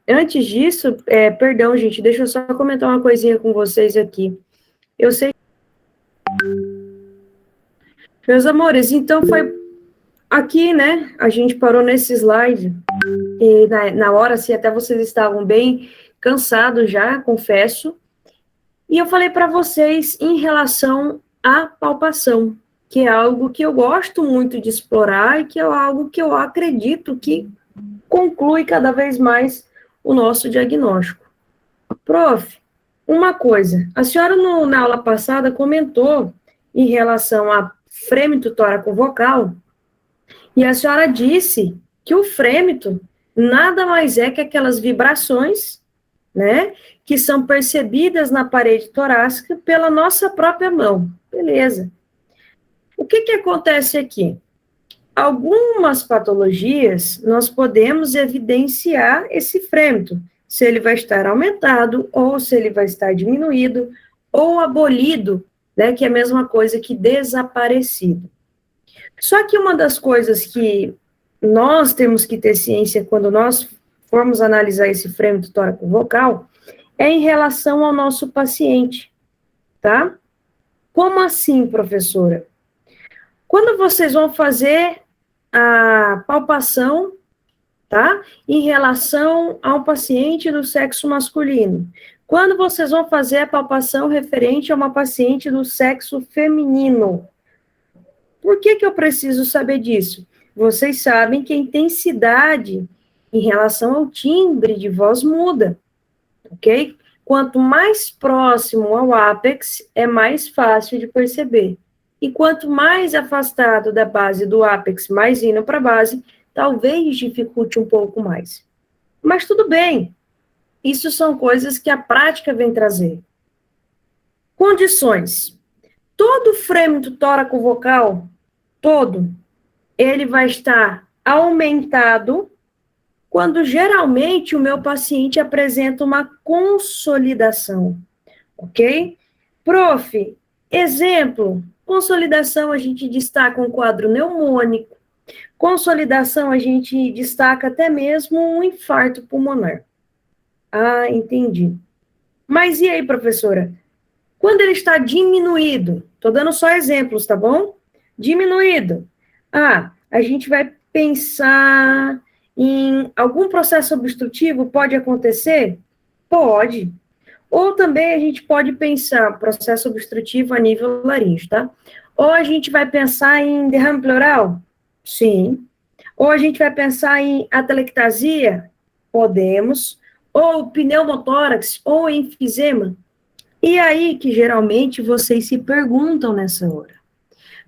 Antes disso, perdão, gente, deixa eu só comentar uma coisinha com vocês aqui. Eu sei. Meus amores, então foi aqui, né? A gente parou nesse slide, e na hora, assim, até vocês estavam bem cansados já, confesso. E eu falei para vocês em relação à palpação, que é algo que eu gosto muito de explorar e que é algo que eu acredito que conclui cada vez mais o nosso diagnóstico. Prof, uma coisa, a senhora na aula passada comentou em relação a frêmito tóraco-vocal, e a senhora disse que o frêmito nada mais é que aquelas vibrações, né, que são percebidas na parede torácica pela nossa própria mão. Beleza. O que acontece aqui? Algumas patologias, nós podemos evidenciar esse frêmito, se ele vai estar aumentado, ou se ele vai estar diminuído, ou abolido, né, que é a mesma coisa que desaparecido. Só que uma das coisas que nós temos que ter ciência quando nós formos analisar esse frêmito tóraco-vocal é em relação ao nosso paciente, tá? Como assim, professora? Quando vocês vão fazer a palpação, tá? Em relação ao paciente do sexo masculino. Quando vocês vão fazer a palpação referente a uma paciente do sexo feminino. Por que eu preciso saber disso? Vocês sabem que a intensidade em relação ao timbre de voz muda, ok? Quanto mais próximo ao ápex, é mais fácil de perceber. E quanto mais afastado da base do ápex, mais indo para a base, talvez dificulte um pouco mais. Mas tudo bem, isso são coisas que a prática vem trazer. Condições. Todo frêmito tóraco-vocal, todo, ele vai estar aumentado quando geralmente o meu paciente apresenta uma consolidação, ok? Prof, exemplo, consolidação a gente destaca um quadro pneumônico, consolidação a gente destaca até mesmo um infarto pulmonar. Ah, entendi. Mas e aí, professora? Quando ele está diminuído, estou dando só exemplos, tá bom? Diminuído. Ah, a gente vai pensar em algum processo obstrutivo, pode acontecer? Pode. Ou também a gente pode pensar processo obstrutivo a nível laríngeo, tá? Ou a gente vai pensar em derrame pleural? Sim. Ou a gente vai pensar em atelectasia? Podemos. Ou pneumotórax, ou enfisema. E aí que geralmente vocês se perguntam nessa hora.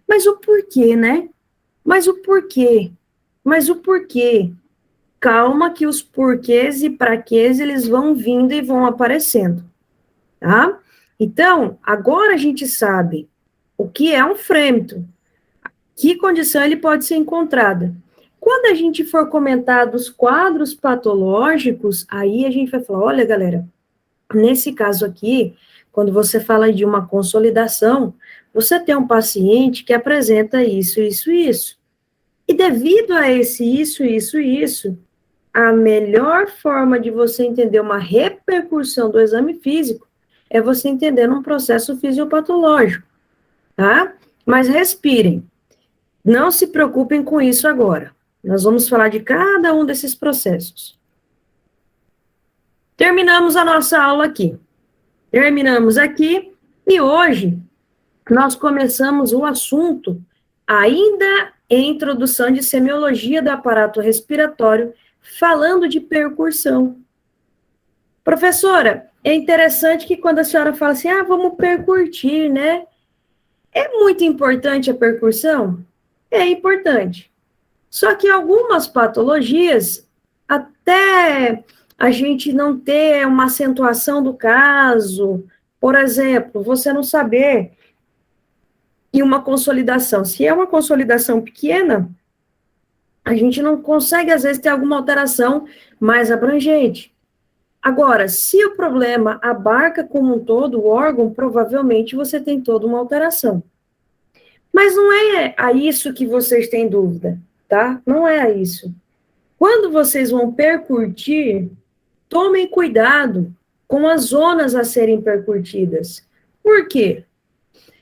Mas o porquê, né? Mas o porquê? Mas o porquê? Calma que os porquês e praquês, eles vão vindo e vão aparecendo, tá? Então, agora a gente sabe o que é um frêmito, que condição ele pode ser encontrada. Quando a gente for comentar dos quadros patológicos, aí a gente vai falar, olha, galera, nesse caso aqui, quando você fala de uma consolidação, você tem um paciente que apresenta isso, isso, isso. E devido a esse isso, isso, isso, a melhor forma de você entender uma repercussão do exame físico é você entender um processo fisiopatológico, tá? Mas respirem. Não se preocupem com isso agora. Nós vamos falar de cada um desses processos. Terminamos a nossa aula aqui. Terminamos aqui e hoje nós começamos o assunto ainda em introdução de semiologia do aparato respiratório, falando de percussão. Professora, é interessante que quando a senhora fala assim, vamos percutir, né? É muito importante a percussão? É importante. Só que algumas patologias, até a gente não ter uma acentuação do caso, por exemplo, você não saber e uma consolidação. Se é uma consolidação pequena, a gente não consegue, às vezes, ter alguma alteração mais abrangente. Agora, se o problema abarca como um todo o órgão, provavelmente você tem toda uma alteração. Mas não é a isso que vocês têm dúvida, tá? Não é a isso. Quando vocês vão percutir, tomem cuidado com as zonas a serem percutidas. Por quê?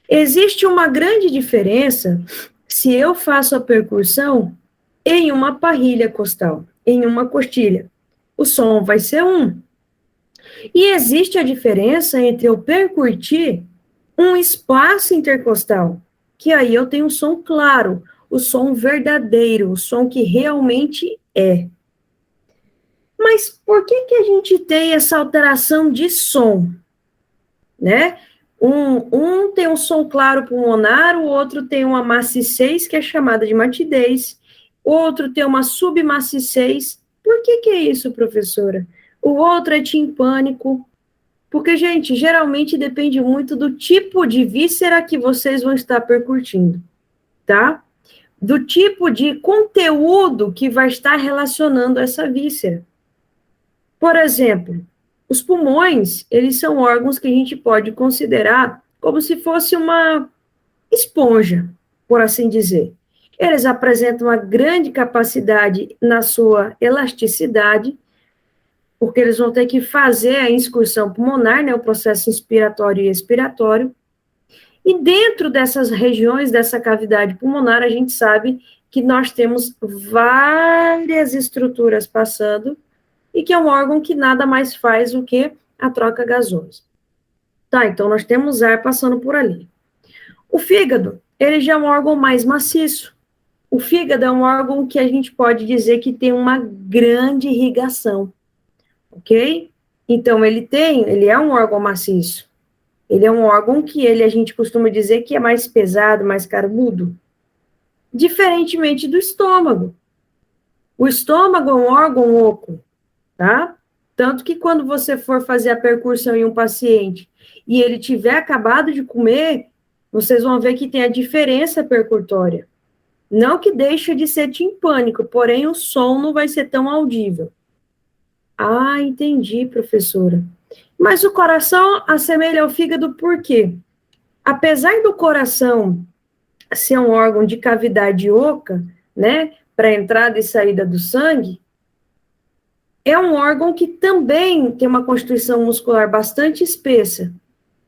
Existe uma grande diferença se eu faço a percussão em uma parrilha costal, em uma costilha. O som vai ser um. E existe a diferença entre eu percutir um espaço intercostal, que aí eu tenho um som claro, o som verdadeiro, o som que realmente é. Mas por que a gente tem essa alteração de som, né? Um tem um som claro pulmonar, o outro tem uma maciçez, que é chamada de matidez, o outro tem uma submaciçez. Por que é isso, professora? O outro é timpânico, porque, gente, geralmente depende muito do tipo de víscera que vocês vão estar percutindo, tá? Do tipo de conteúdo que vai estar relacionando essa víscera. Por exemplo, os pulmões, eles são órgãos que a gente pode considerar como se fosse uma esponja, por assim dizer. Eles apresentam uma grande capacidade na sua elasticidade, porque eles vão ter que fazer a incursão pulmonar, né, o processo inspiratório e expiratório. E dentro dessas regiões, dessa cavidade pulmonar, a gente sabe que nós temos várias estruturas passando, e que é um órgão que nada mais faz do que a troca gasosa. Tá, então nós temos ar passando por ali. O fígado, ele já é um órgão mais maciço. O fígado é um órgão que a gente pode dizer que tem uma grande irrigação, ok? Então, ele é um órgão maciço. Ele é um órgão que a gente costuma dizer que é mais pesado, mais carbudo. Diferentemente do estômago. O estômago é um órgão oco, tá? Tanto que quando você for fazer a percussão em um paciente e ele tiver acabado de comer, vocês vão ver que tem a diferença percutória. Não que deixe de ser timpânico, porém o som não vai ser tão audível. Ah, entendi, professora. Mas o coração assemelha ao fígado por quê? Apesar do coração ser um órgão de cavidade oca, né, para entrada e saída do sangue, é um órgão que também tem uma constituição muscular bastante espessa.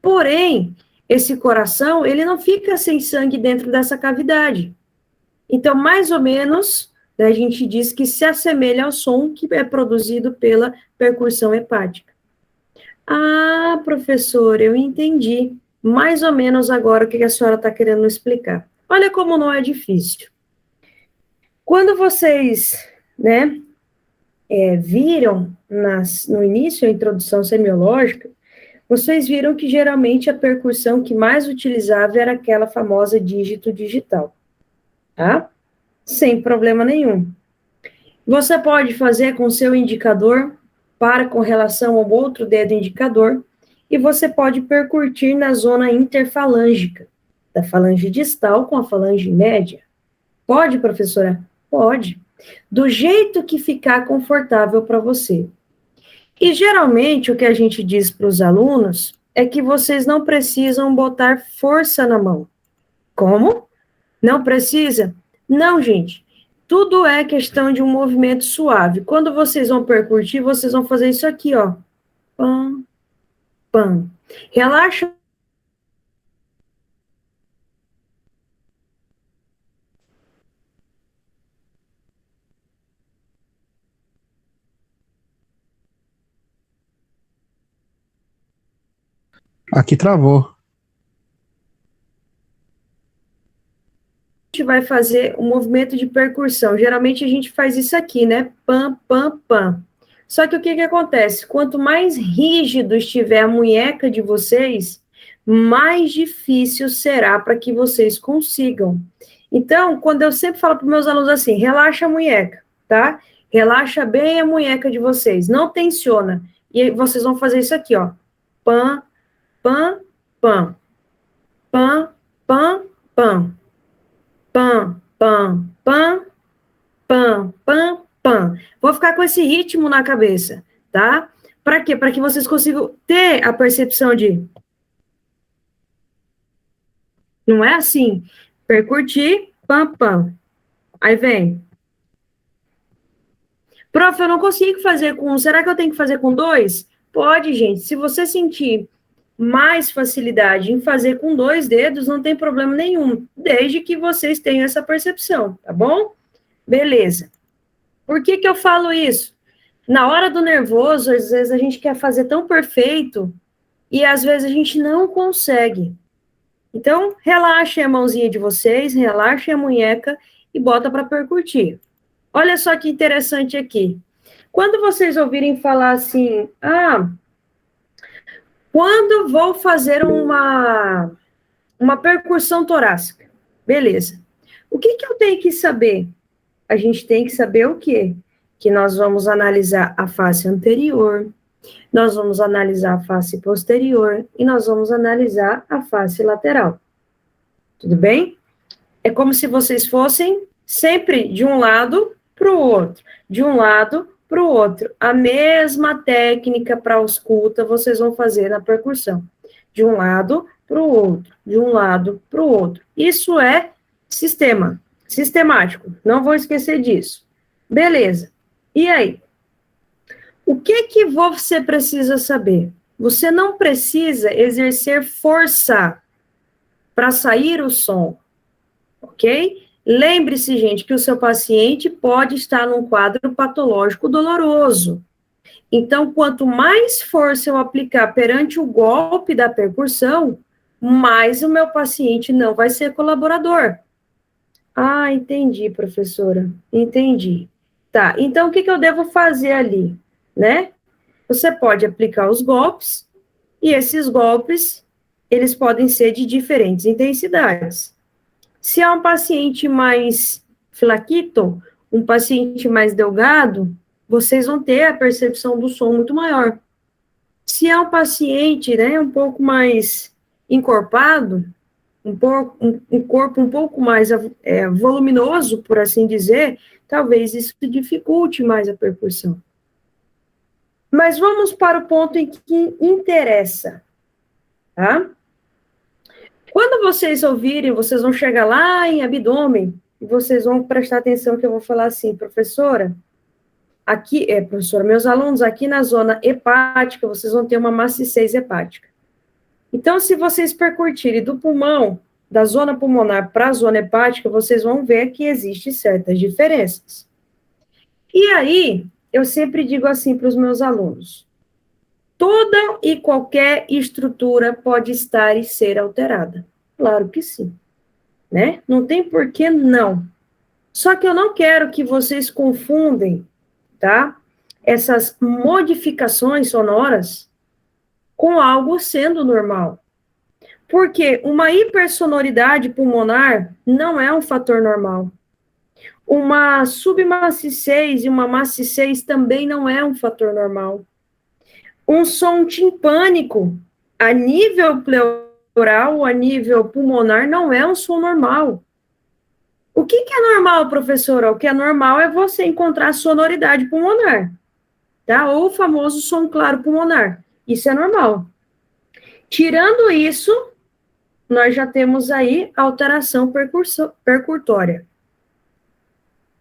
Porém, esse coração, ele não fica sem sangue dentro dessa cavidade. Então, mais ou menos, né, a gente diz que se assemelha ao som que é produzido pela percussão hepática. Ah, professor, eu entendi. Mais ou menos agora o que a senhora está querendo explicar. Olha como não é difícil. Quando vocês, né, viram no início a introdução semiológica, vocês viram que geralmente a percussão que mais utilizava era aquela famosa dígito digital, tá? Sem problema nenhum. Você pode fazer com seu indicador para com relação ao outro dedo indicador, e você pode percutir na zona interfalângica, da falange distal com a falange média. Pode, professora? Pode. Do jeito que ficar confortável para você. E geralmente o que a gente diz para os alunos é que vocês não precisam botar força na mão. Como? Não precisa? Não, gente. Tudo é questão de um movimento suave. Quando vocês vão percutir, vocês vão fazer isso aqui, ó. Pam, pam. Relaxa. Aqui travou. A gente vai fazer um movimento de percussão. Geralmente a gente faz isso aqui, né? Pam, pam, pam. Só que o que acontece? Quanto mais rígido estiver a munheca de vocês, mais difícil será para que vocês consigam. Então, quando eu sempre falo para meus alunos assim, relaxa a munheca, tá? Relaxa bem a munheca de vocês, não tensiona. E vocês vão fazer isso aqui, ó. Pam, pam, pam. Pam, pam, pam. Pam, pam, pam, pam, pam, pam. Vou ficar com esse ritmo na cabeça, tá? Para quê? Para que vocês consigam ter a percepção de... Não é assim. Percutir, pam, pam. Aí vem. Prof, eu não consigo fazer com um, será que eu tenho que fazer com 2? Pode, gente. Se você sentir mais facilidade em fazer com 2 dedos, não tem problema nenhum, desde que vocês tenham essa percepção, tá bom? Beleza. Por que eu falo isso? Na hora do nervoso, às vezes a gente quer fazer tão perfeito e às vezes a gente não consegue. Então, relaxem a mãozinha de vocês, relaxem a munheca e bota para percutir. Olha só que interessante aqui. Quando vocês ouvirem falar assim, quando vou fazer uma percussão torácica, beleza. O que eu tenho que saber? A gente tem que saber o quê? Que nós vamos analisar a face anterior, nós vamos analisar a face posterior e nós vamos analisar a face lateral. Tudo bem? É como se vocês fossem sempre de um lado para o outro, de um lado para o outro. A mesma técnica para a ausculta vocês vão fazer na percussão. De um lado para o outro, de um lado para o outro. Isso é sistemático. Não vou esquecer disso. Beleza. E aí? O que você precisa saber? Você não precisa exercer força para sair o som, ok? Lembre-se, gente, que o seu paciente pode estar num quadro patológico doloroso. Então, quanto mais força eu aplicar perante o golpe da percussão, mais o meu paciente não vai ser colaborador. Ah, entendi, professora. Entendi. Tá, então o que eu devo fazer ali, né? Você pode aplicar os golpes, e esses golpes, eles podem ser de diferentes intensidades. Se é um paciente mais flaquito, um paciente mais delgado, vocês vão ter a percepção do som muito maior. Se é um paciente, né, um pouco mais encorpado, um corpo um pouco mais voluminoso, por assim dizer, talvez isso dificulte mais a percussão. Mas vamos para o ponto em que interessa, tá? Quando vocês ouvirem, vocês vão chegar lá em abdômen, e vocês vão prestar atenção que eu vou falar assim, professora, professora, meus alunos, aqui na zona hepática, vocês vão ter uma maciez hepática. Então, se vocês percutirem do pulmão, da zona pulmonar para a zona hepática, vocês vão ver que existem certas diferenças. E aí, eu sempre digo assim para os meus alunos, toda e qualquer estrutura pode estar e ser alterada. Claro que sim, né? Não tem por que não. Só que eu não quero que vocês confundem, tá? Essas modificações sonoras com algo sendo normal. Porque uma hipersonoridade pulmonar não é um fator normal. Uma submaciez e uma maciez também não é um fator normal. Um som timpânico a nível pleural, a nível pulmonar, não é um som normal. O que é normal, professora? O que é normal é você encontrar sonoridade pulmonar, tá? Ou o famoso som claro pulmonar. Isso é normal. Tirando isso, nós já temos aí alteração percutória.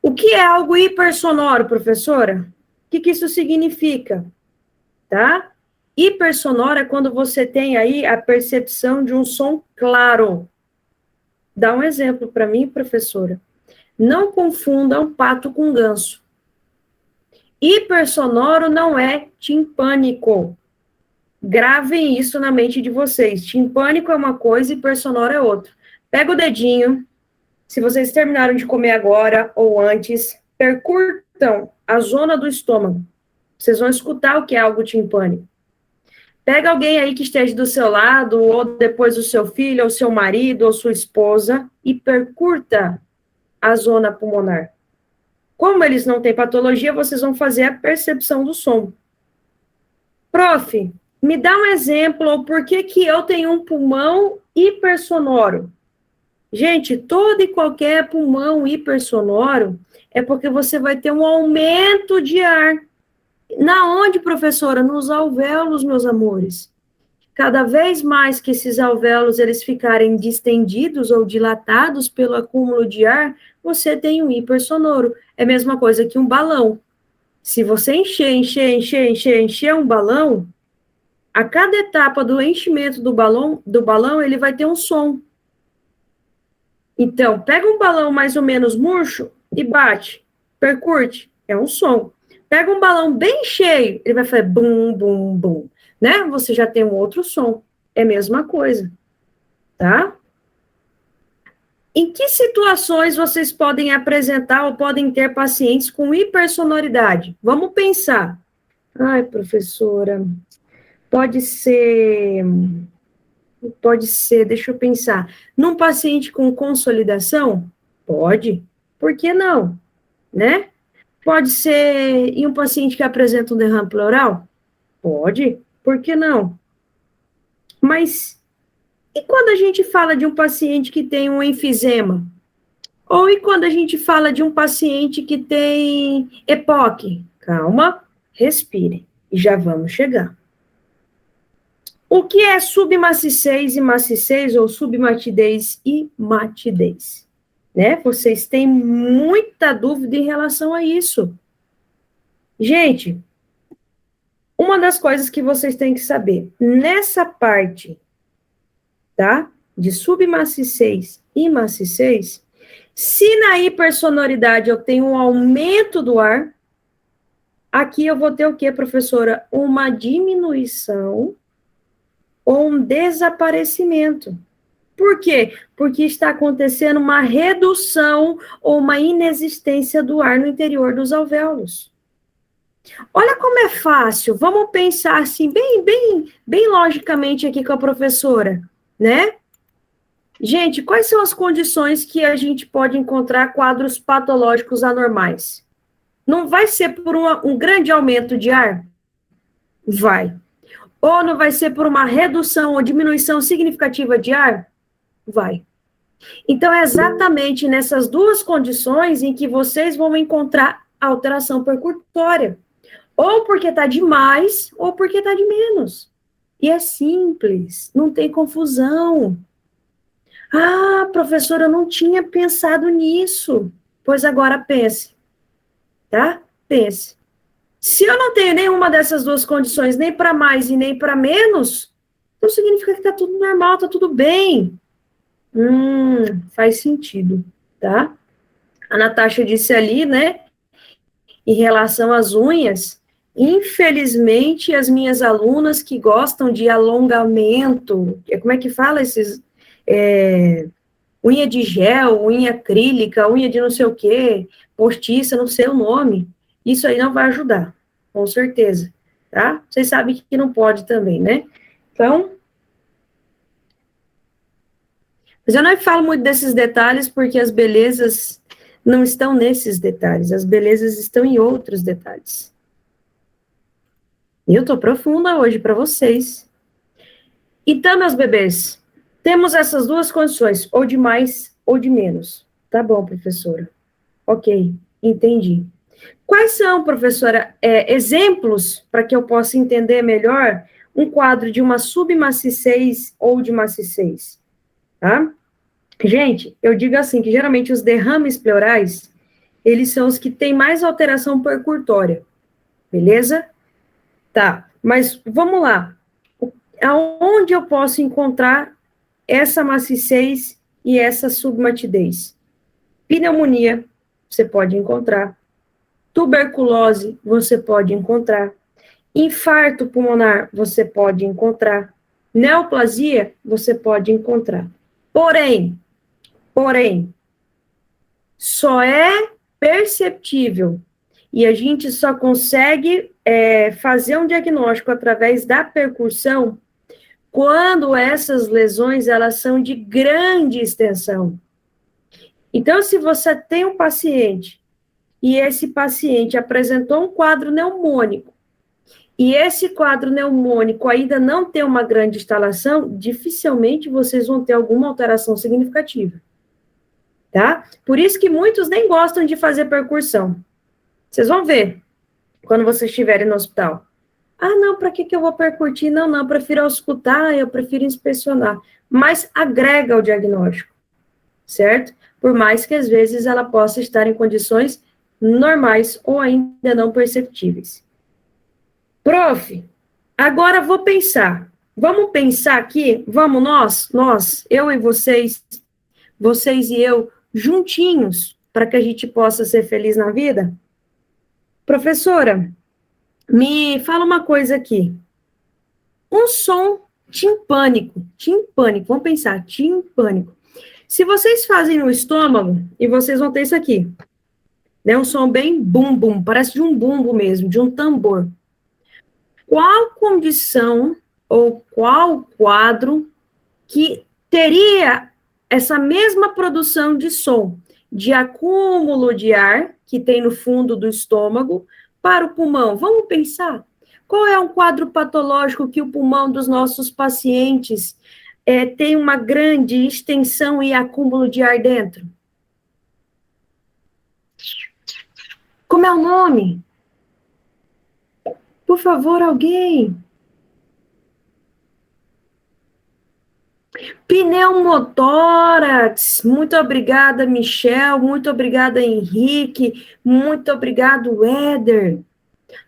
O que é algo hipersonoro, professora? O que isso significa? Tá? Hipersonoro é quando você tem aí a percepção de um som claro. Dá um exemplo para mim, professora. Não confundam pato com ganso. Hipersonoro não é timpânico. Gravem isso na mente de vocês. Timpânico é uma coisa e hipersonoro é outra. Pega o dedinho. Se vocês terminaram de comer agora ou antes, percurtam a zona do estômago. Vocês vão escutar o que é algo timpânico. Pega alguém aí que esteja do seu lado, ou depois o seu filho, ou seu marido, ou sua esposa, e percurta a zona pulmonar. Como eles não têm patologia, vocês vão fazer a percepção do som. Prof, me dá um exemplo, ou por que eu tenho um pulmão hipersonoro? Gente, todo e qualquer pulmão hipersonoro é porque você vai ter um aumento de ar. Na onde, professora? Nos alvéolos, meus amores. Cada vez mais que esses alvéolos eles ficarem distendidos ou dilatados pelo acúmulo de ar, você tem um hipersonoro. É a mesma coisa que um balão. Se você encher um balão, a cada etapa do enchimento do balão, ele vai ter um som. Então, pega um balão mais ou menos murcho e bate, percute, é um som. Pega um balão bem cheio, ele vai fazer bum, bum, bum, né? Você já tem um outro som. É a mesma coisa, tá? Em que situações vocês podem apresentar ou podem ter pacientes com hipersonoridade? Vamos pensar. Ai, professora, pode ser, deixa eu pensar. Num paciente com consolidação? Pode. Por que não? Né? Pode ser em um paciente que apresenta um derrame pleural? Pode. Por que não? Mas e quando a gente fala de um paciente que tem um enfisema? Ou e quando a gente fala de um paciente que tem EPOC? Calma, respire, e já vamos chegar. O que é submaciez e maciez, ou submatidez e matidez? Né? Vocês têm muita dúvida em relação a isso. Gente, uma das coisas que vocês têm que saber, nessa parte, tá? De submaciez e maciez, se na hipersonoridade eu tenho um aumento do ar, aqui eu vou ter o quê, professora? Uma diminuição ou um desaparecimento. Por quê? Porque está acontecendo uma redução ou uma inexistência do ar no interior dos alvéolos. Olha como é fácil. Vamos pensar assim, bem logicamente aqui com a professora, né? Gente, quais são as condições que a gente pode encontrar quadros patológicos anormais? Não vai ser por um grande aumento de ar? Vai. Ou não vai ser por uma redução ou diminuição significativa de ar? Vai. Então, é exatamente nessas duas condições em que vocês vão encontrar alteração percutória. Ou porque está de mais, ou porque está de menos. E é simples, não tem confusão. Ah, professora, eu não tinha pensado nisso. Pois agora pense, tá? Pense. Se eu não tenho nenhuma dessas duas condições, nem para mais e nem para menos, então significa que está tudo normal, está tudo bem. Faz sentido, tá? A Natasha disse ali, né, em relação às unhas, infelizmente, as minhas alunas que gostam de alongamento, como é que fala esses... unha de gel, unha acrílica, unha de não sei o quê, postiça, não sei o nome, isso aí não vai ajudar, com certeza, tá? Vocês sabem que não pode também, né? Então, mas eu não falo muito desses detalhes, porque as belezas não estão nesses detalhes, as belezas estão em outros detalhes. E eu tô profunda hoje para vocês. Então, meus bebês, temos essas duas condições, ou de mais ou de menos. Tá bom, professora. Ok, entendi. Quais são, professora, exemplos para que eu possa entender melhor um quadro de uma submaciez ou de maciez? Tá? Gente, eu digo assim, que geralmente os derrames pleurais, eles são os que têm mais alteração percutória. Beleza? Tá, mas vamos lá. Aonde eu posso encontrar essa maciez e essa submatidez? Pneumonia, você pode encontrar. Tuberculose, você pode encontrar. Infarto pulmonar, você pode encontrar. Neoplasia, você pode encontrar. Porém, só é perceptível e a gente só consegue fazer um diagnóstico através da percussão quando essas lesões, elas são de grande extensão. Então, se você tem um paciente, e esse paciente apresentou um quadro pneumônico, e esse quadro pneumônico ainda não tem uma grande instalação, dificilmente vocês vão ter alguma alteração significativa, tá? Por isso que muitos nem gostam de fazer percussão. Vocês vão ver, quando vocês estiverem no hospital. Ah, não, para que eu vou percutir? Não, eu prefiro auscultar, eu prefiro inspecionar. Mas agrega o diagnóstico, certo? Por mais que, às vezes, ela possa estar em condições normais ou ainda não perceptíveis. Prof, agora vou pensar. Vamos pensar aqui, vamos nós, eu e vocês e eu, juntinhos, para que a gente possa ser feliz na vida? Professora, me fala uma coisa aqui. Um som timpânico, vamos pensar, timpânico. Se vocês fazem no estômago, e vocês vão ter isso aqui, né? Um som bem bum-bum, parece de um bumbo mesmo, de um tambor. Qual condição ou qual quadro que teria essa mesma produção de som, de acúmulo de ar que tem no fundo do estômago para o pulmão? Vamos pensar. Qual é um quadro patológico que o pulmão dos nossos pacientes tem uma grande extensão e acúmulo de ar dentro? Como é o nome? Por favor, alguém. Pneumotórax. Muito obrigada, Michel. Muito obrigada, Henrique. Muito obrigado, Éder.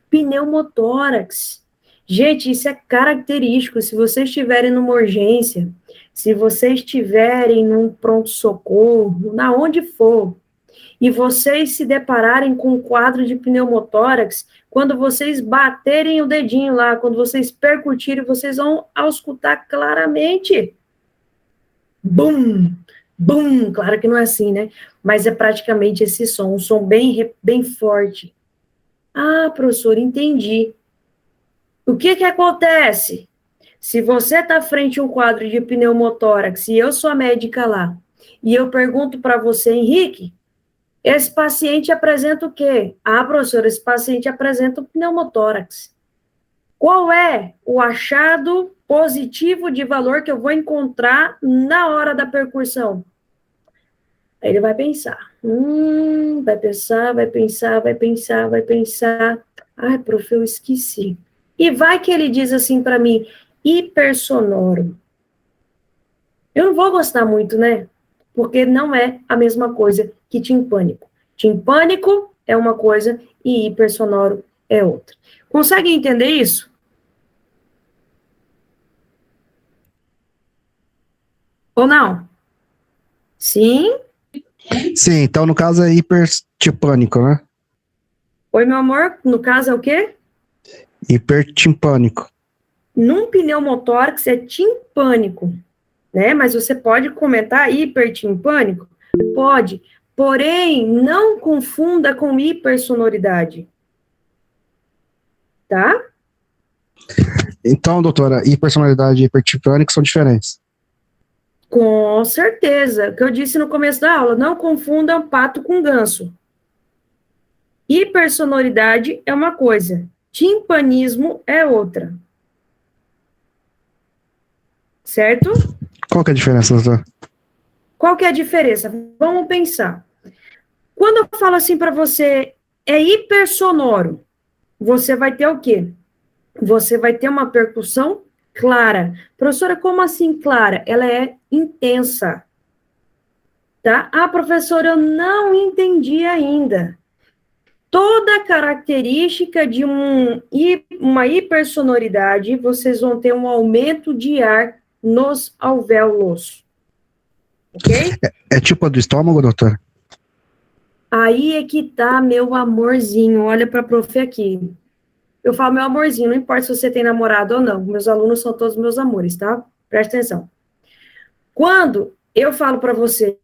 Pneumotórax. Gente, isso é característico. Se vocês estiverem numa urgência, se vocês estiverem num pronto-socorro, na onde for, e vocês se depararem com um quadro de pneumotórax, quando vocês baterem o dedinho lá, quando vocês percutirem, vocês vão auscultar claramente. Bum, bum, claro que não é assim, né? Mas é praticamente esse som, um som bem forte. Ah, professor, entendi. O que acontece? Se você está frente a um quadro de pneumotórax e eu sou a médica lá, e eu pergunto para você, Henrique, esse paciente apresenta o quê? Ah, professor, esse paciente apresenta um pneumotórax. Qual é o achado positivo de valor que eu vou encontrar na hora da percussão? Aí ele vai pensar. Vai pensar. Ai, prof, eu esqueci. E vai que ele diz assim para mim, hipersonoro. Eu não vou gostar muito, né? Porque não é a mesma coisa que timpânico. Timpânico é uma coisa e hipersonoro é outra. Conseguem entender isso? Ou não? Sim? Sim, então no caso é hipertipânico, né? Oi, meu amor, no caso é o quê? Hipertimpânico. Num pneumotórax é timpânico, né? Mas você pode comentar hipertimpânico? Pode, porém, não confunda com hipersonoridade. Tá? Então, doutora, hipersonalidade e hipertimpânico são diferentes. Com certeza. O que eu disse no começo da aula, não confundam pato com ganso. Hipersonoridade é uma coisa, timpanismo é outra. Certo? Qual que é a diferença, doutor? Qual que é a diferença? Vamos pensar. Quando eu falo assim para você, é hipersonoro, você vai ter o quê? Você vai ter uma percussão clara. Professora, como assim clara? Ela é intensa. Tá? Ah, professora, eu não entendi ainda. Toda característica de uma hipersonoridade, vocês vão ter um aumento de ar nos alvéolos. Ok? É tipo a do estômago, doutor? Aí é que tá, meu amorzinho. Olha para a prof aqui. Eu falo meu amorzinho, não importa se você tem namorado ou não. Meus alunos são todos meus amores, tá? Presta atenção. Quando eu falo para você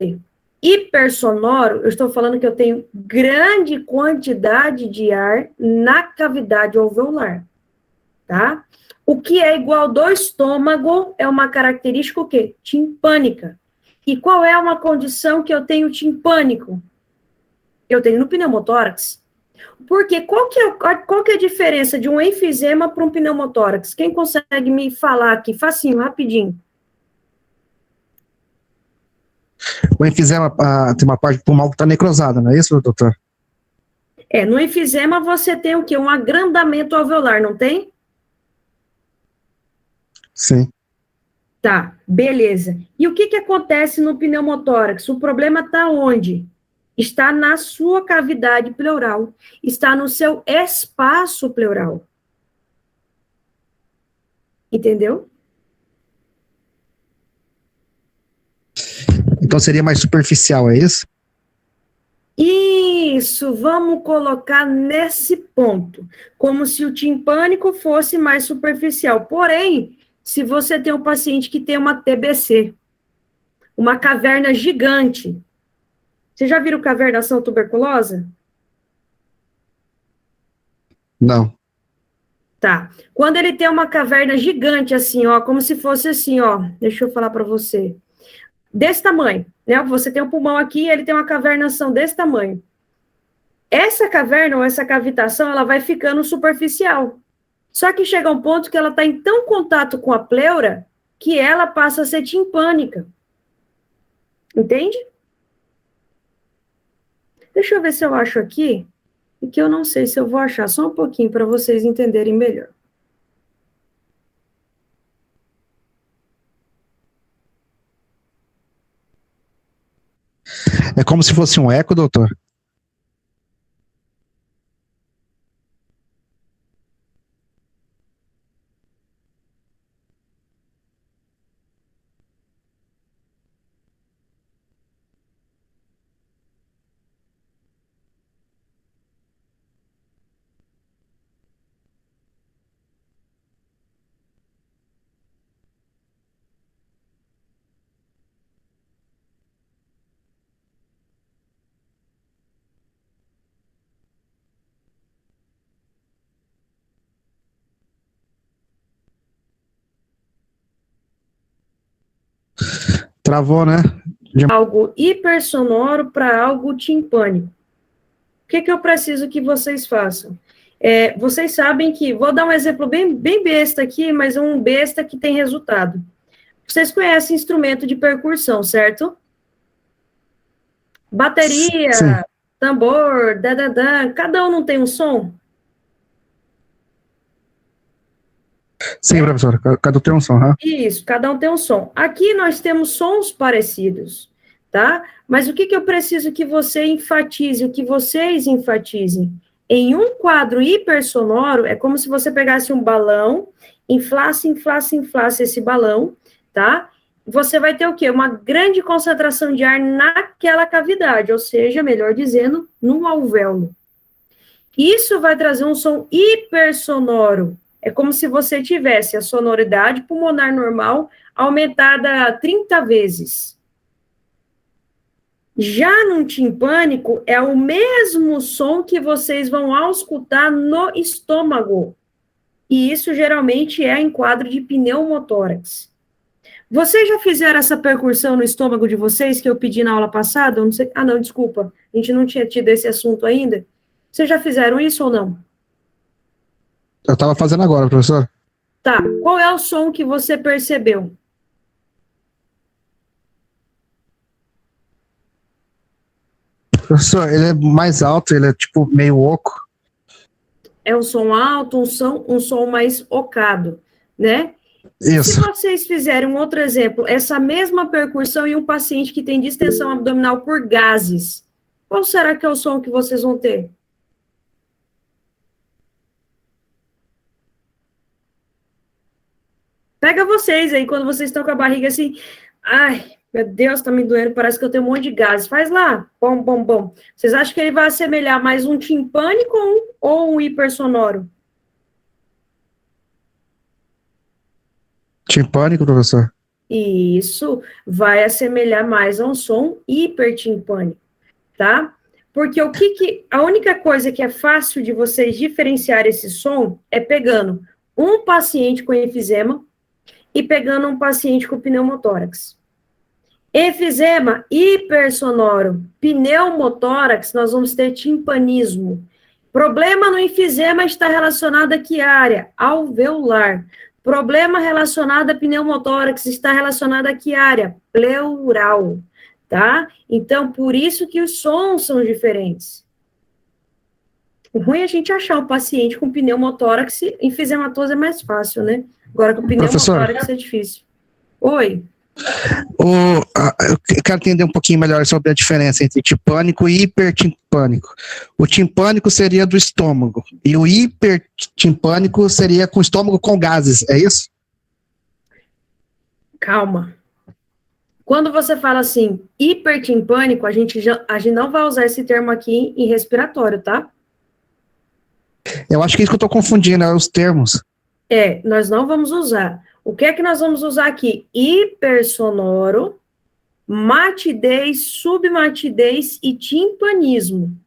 hipersonoro, eu estou falando que eu tenho grande quantidade de ar na cavidade alveolar, tá? O que é igual do estômago é uma característica o quê? Timpânica. E qual é uma condição que eu tenho timpânico? Eu tenho no pneumotórax. Porque qual que é a diferença de um enfisema para um pneumotórax? Quem consegue me falar aqui, facinho, rapidinho? O enfisema tem uma parte do pulmão que está necrosada, não é isso, doutor? No enfisema você tem o quê? Um agrandamento alveolar, não tem? Sim. Tá, beleza. E o que acontece no pneumotórax? O problema está onde? está na sua cavidade pleural, está no seu espaço pleural. Entendeu? Então seria mais superficial, é isso? Isso, vamos colocar nesse ponto, como se o timpânico fosse mais superficial. Porém, se você tem um paciente que tem uma TBC, uma caverna gigante, você já viram cavernação tuberculosa? Não. Tá. Quando ele tem uma caverna gigante, assim, ó, como se fosse assim, ó, deixa eu falar para você, desse tamanho, né? Você tem um pulmão aqui, ele tem uma cavernação desse tamanho. Essa caverna ou essa cavitação, ela vai ficando superficial. Só que chega um ponto que ela está em tão contato com a pleura que ela passa a ser timpânica. Entende? Deixa eu ver se eu acho aqui, e que eu não sei se eu vou achar, só um pouquinho para vocês entenderem melhor. É como se fosse um eco, doutor? Travou, né? Algo hipersonoro para algo timpânico. O que eu preciso que vocês façam? Vocês sabem que, vou dar um exemplo bem besta aqui, mas um besta que tem resultado. Vocês conhecem instrumento de percussão, certo? Bateria, Sim. tambor, dadadã, cada um não tem um som? Sim, professor. Cada um tem um som, huh? Isso, cada um tem um som. Aqui nós temos sons parecidos, tá? Mas o que eu preciso que você enfatize, o que vocês enfatizem? Em um quadro hipersonoro, é como se você pegasse um balão, inflasse esse balão, tá? Você vai ter o quê? Uma grande concentração de ar naquela cavidade, ou seja, melhor dizendo, no alvéolo. Isso vai trazer um som hipersonoro. É como se você tivesse a sonoridade pulmonar normal aumentada 30 vezes. Já num timpânico, é o mesmo som que vocês vão auscultar no estômago. E isso geralmente é em quadro de pneumotórax. Vocês já fizeram essa percussão no estômago de vocês que eu pedi na aula passada? Eu não sei... Ah, não, desculpa. A gente não tinha tido esse assunto ainda. Vocês já fizeram isso ou não? Eu estava fazendo agora, professor. Tá. Qual é o som que você percebeu? Professor, ele é mais alto, ele é tipo meio oco. É um som alto, um som mais ocado, né? Isso. Se vocês fizerem um outro exemplo, essa mesma percussão em um paciente que tem distensão abdominal por gases, qual será que é o som que vocês vão ter? Pega vocês aí, quando vocês estão com a barriga assim, ai, meu Deus, tá me doendo, parece que eu tenho um monte de gases. Faz lá, bom, bom, bom. Vocês acham que ele vai assemelhar mais um timpânico ou um hipersonoro? Timpânico, professor. Isso vai assemelhar mais a um som hipertimpânico, tá? Porque a única coisa que é fácil de vocês diferenciar esse som é pegando um paciente com enfisema e pegando um paciente com pneumotórax. Enfisema hipersonoro, pneumotórax, nós vamos ter timpanismo. Problema no enfisema está relacionado a que área? Alveolar. Problema relacionado a pneumotórax está relacionado a que área? Pleural, tá? Então, por isso que os sons são diferentes. O ruim é a gente achar um paciente com pneumotórax, enfisematoso é mais fácil, né? Agora, com pneumotórax é difícil. Oi? Eu quero entender um pouquinho melhor sobre a diferença entre timpânico e hipertimpânico. O timpânico seria do estômago, e o hipertimpânico seria com o estômago com gases, é isso? Calma. Quando você fala assim, hipertimpânico, a gente não vai usar esse termo aqui em respiratório, tá? Eu acho que é isso que eu estou confundindo, os termos. Nós não vamos usar. O que é que nós vamos usar aqui? Hipersonoro, matidez, submatidez e timpanismo,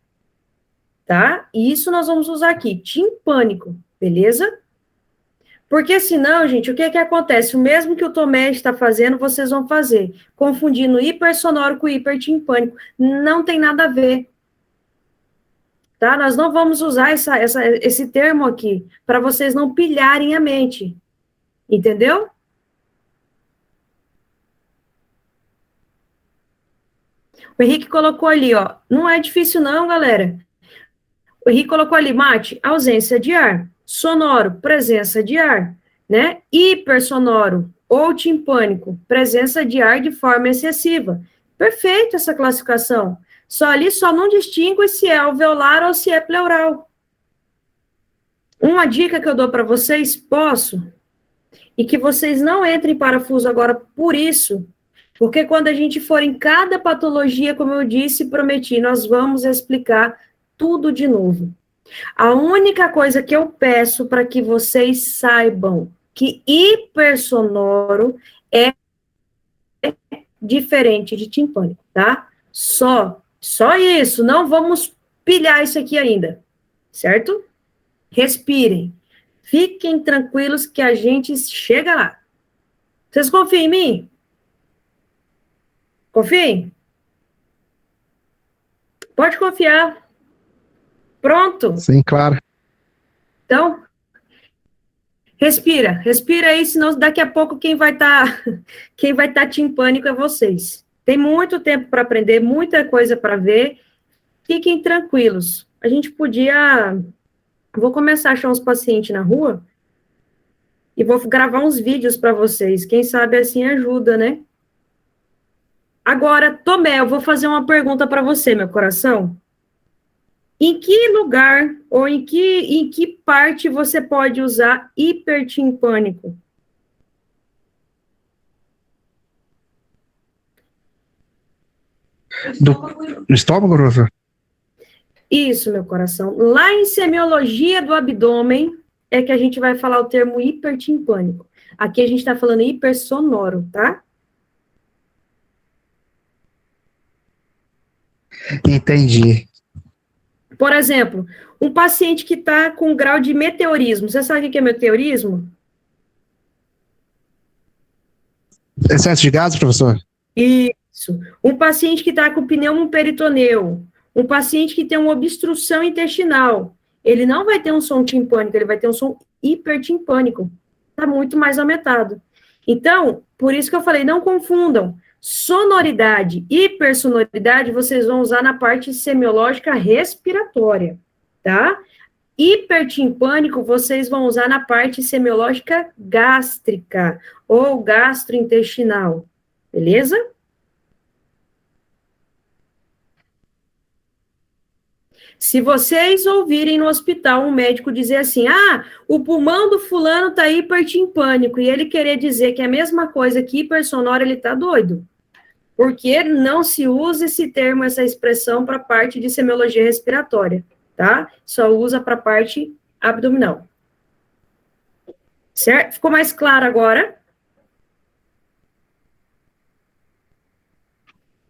tá? Isso nós vamos usar aqui, timpânico, beleza? Porque senão, gente, o que é que acontece? O mesmo que o Tomé está fazendo, vocês vão fazer, confundindo hipersonoro com hipertimpânico. Não tem nada a ver. Tá? Nós não vamos usar esse termo aqui, para vocês não pilharem a mente. Entendeu? O Henrique colocou ali, ó. Não é difícil não, galera. O Henrique colocou ali, mate, ausência de ar. Sonoro, presença de ar. Né? Hipersonoro ou timpânico, presença de ar de forma excessiva. Perfeito essa classificação. Só não distingue se é alveolar ou se é pleural. Uma dica que eu dou para vocês, posso, e que vocês não entrem em parafuso agora por isso, porque quando a gente for em cada patologia, como eu disse e prometi, nós vamos explicar tudo de novo. A única coisa que eu peço para que vocês saibam que hipersonoro é diferente de timpânico, tá? Só isso, não vamos pilhar isso aqui ainda, certo? Respirem, fiquem tranquilos que a gente chega lá. Vocês confiam em mim? Confiem? Pode confiar. Pronto? Sim, claro. Então, respira aí, senão daqui a pouco quem vai estar timpânico é vocês. Tem muito tempo para aprender, muita coisa para ver. Fiquem tranquilos. A gente podia... Vou começar a achar uns pacientes na rua e vou gravar uns vídeos para vocês. Quem sabe assim ajuda, né? Agora, Tomé, eu vou fazer uma pergunta para você, meu coração. Em que lugar ou em que parte você pode usar hipertimpânico? No estômago, professor? Isso, meu coração. Lá em semiologia do abdômen é que a gente vai falar o termo hipertimpânico. Aqui a gente está falando hipersonoro, tá? Entendi. Por exemplo, um paciente que está com grau de meteorismo. Você sabe o que é meteorismo? Excesso de gases, professor? Isso. Um paciente que está com pneumo peritoneu. Um paciente que tem uma obstrução intestinal. Ele não vai ter um som timpânico, ele vai ter um som hipertimpânico. Está muito mais aumentado. Então, por isso que eu falei, não confundam. Sonoridade e hipersonoridade vocês vão usar na parte semiológica respiratória, tá? Hipertimpânico vocês vão usar na parte semiológica gástrica ou gastrointestinal, beleza? Se vocês ouvirem no hospital um médico dizer assim, o pulmão do fulano tá hipertimpânico, e ele querer dizer que é a mesma coisa que hipersonoro, ele tá doido. Porque não se usa esse termo, essa expressão para a parte de semiologia respiratória, tá? Só usa para a parte abdominal. Certo? Ficou mais claro agora?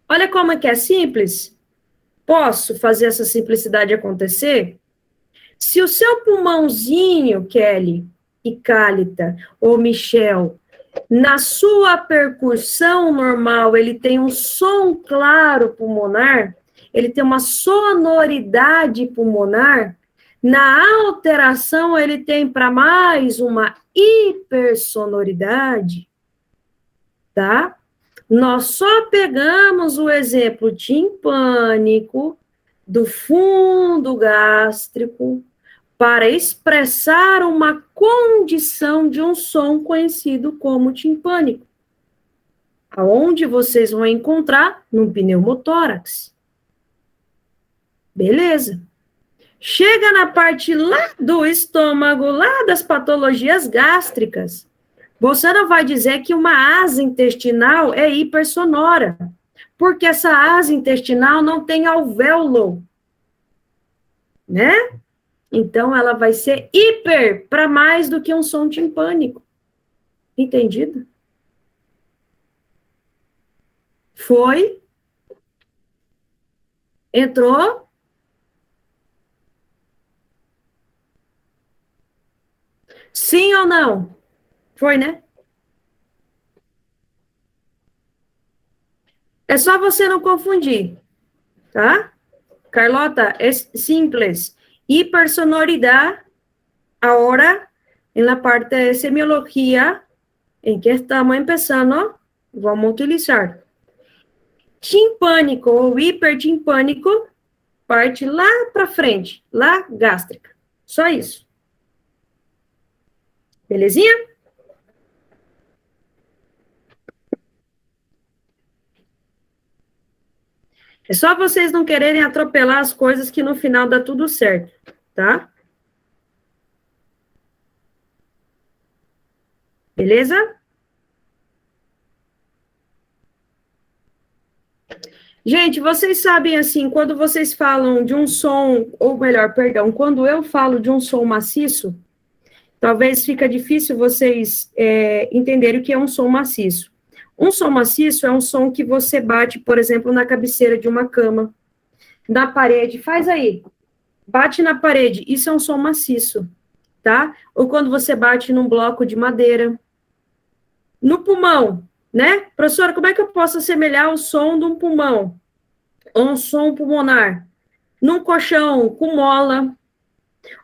Olha como é que é simples. Posso fazer essa simplicidade acontecer? Se o seu pulmãozinho, Kelly e Cálita, ou Michel, na sua percussão normal, ele tem um som claro pulmonar, ele tem uma sonoridade pulmonar, na alteração ele tem para mais uma hipersonoridade, tá? Nós só pegamos o exemplo timpânico do fundo gástrico para expressar uma condição de um som conhecido como timpânico. Aonde vocês vão encontrar? No pneumotórax. Beleza. Chega na parte lá do estômago, lá das patologias gástricas. Você não vai dizer que uma asa intestinal é hipersonora, porque essa asa intestinal não tem alvéolo, né? Então, ela vai ser hiper para mais do que um som timpânico. Entendido? Foi? Entrou? Sim ou não? Foi, né? É só você não confundir, tá? Carlota, é simples. Hipersonoridad, ahora, en la parte de semiología, en que estamos empezando, vamos a utilizar. Timpânico ou hipertimpânico, parte lá para frente, lá gástrica. Só isso. Belezinha? É só vocês não quererem atropelar as coisas que no final dá tudo certo, tá? Beleza? Gente, vocês sabem, assim, quando vocês falam de um som, ou melhor, perdão, quando eu falo de um som maciço, talvez fica difícil vocês entenderem o que é um som maciço. Um som maciço é um som que você bate, por exemplo, na cabeceira de uma cama, na parede, faz aí, bate na parede, isso é um som maciço, tá? Ou quando você bate num bloco de madeira, no pulmão, né? Professora, como é que eu posso assemelhar o som de um pulmão? Ou um som pulmonar? Num colchão com mola,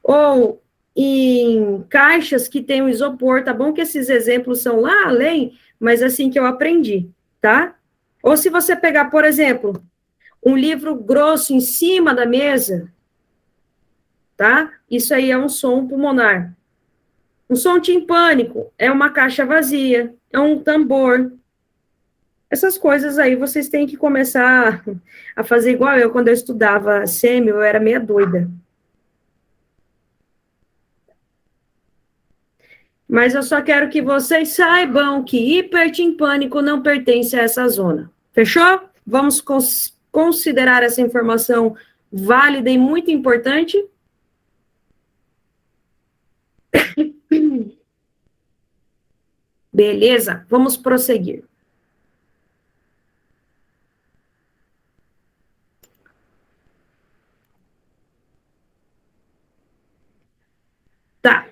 ou em caixas que tem o isopor, tá bom que esses exemplos são lá além, mas assim que eu aprendi, tá? Ou se você pegar, por exemplo, um livro grosso em cima da mesa, tá? Isso aí é um som pulmonar. Um som timpânico é uma caixa vazia, é um tambor. Essas coisas aí vocês têm que começar a fazer igual eu, quando eu estudava sêmio, eu era meia doida. Mas eu só quero que vocês saibam que hipertimpânico não pertence a essa zona. Fechou? Vamos considerar essa informação válida e muito importante? Beleza, vamos prosseguir. Tá.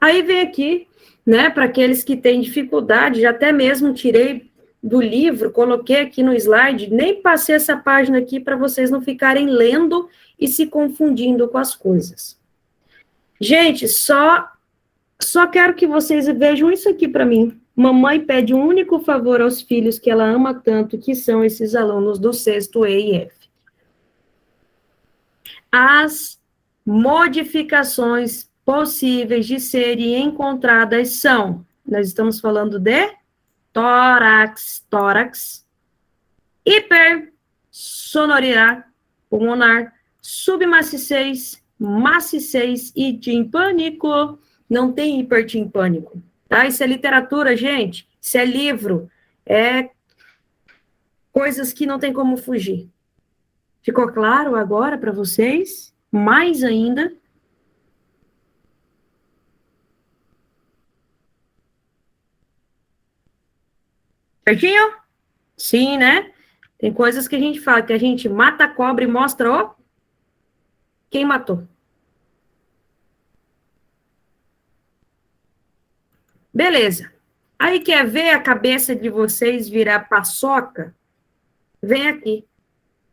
Aí vem aqui, né, para aqueles que têm dificuldade, já até mesmo tirei do livro, coloquei aqui no slide, nem passei essa página aqui para vocês não ficarem lendo e se confundindo com as coisas. Gente, só quero que vocês vejam isso aqui para mim. Mamãe pede um único favor aos filhos que ela ama tanto, que são esses alunos do sexto E e F. As modificações possíveis de serem encontradas são, nós estamos falando de tórax, hipersonoridade pulmonar, submaciez, maciez e timpânico. Não tem hipertimpânico, tá? Isso é literatura, gente. Isso é livro. É coisas que não tem como fugir. Ficou claro agora para vocês? Mais ainda? Certinho? Sim, né? Tem coisas que a gente fala, que a gente mata a cobra e mostra, ó, quem matou. Beleza. Aí quer ver a cabeça de vocês virar paçoca? Vem aqui.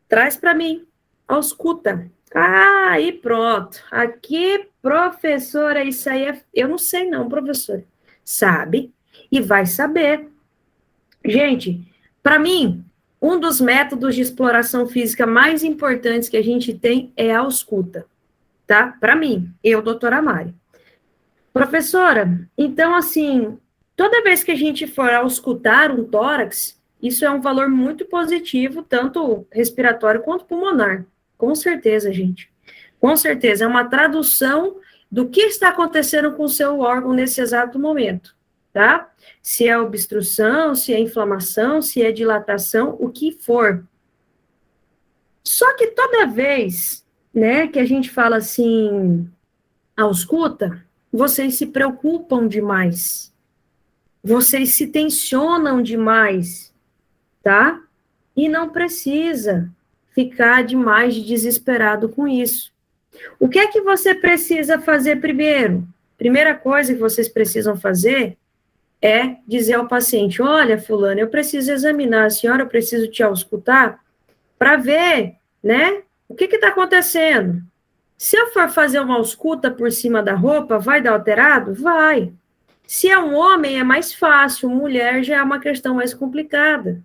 Traz para mim. Ausculta. Ah, aí pronto. Aqui, professora, isso aí é... Eu não sei não, professora. Sabe e vai saber. Gente, para mim, um dos métodos de exploração física mais importantes que a gente tem é a ausculta, tá? Para mim, eu, doutora Mari. Professora, então, assim, toda vez que a gente for auscultar um tórax, Isso é um valor muito positivo, tanto respiratório quanto pulmonar. Com certeza, gente. Com certeza, é uma tradução do que está acontecendo com o seu órgão nesse exato momento, tá? Se é obstrução, se é inflamação, se é dilatação, o que for. Só que toda vez, né, que a gente fala assim, ausculta, vocês se preocupam demais. Vocês se tensionam demais, tá? E não precisa ficar demais desesperado com isso. O que é que você precisa fazer primeiro? Primeira coisa que vocês precisam fazer é dizer ao paciente, olha, fulano, eu preciso examinar a senhora, eu preciso te auscultar para ver, né, o que está acontecendo. Se eu for fazer uma ausculta por cima da roupa, vai dar alterado? Vai. Se é um homem, é mais fácil, mulher já é uma questão mais complicada.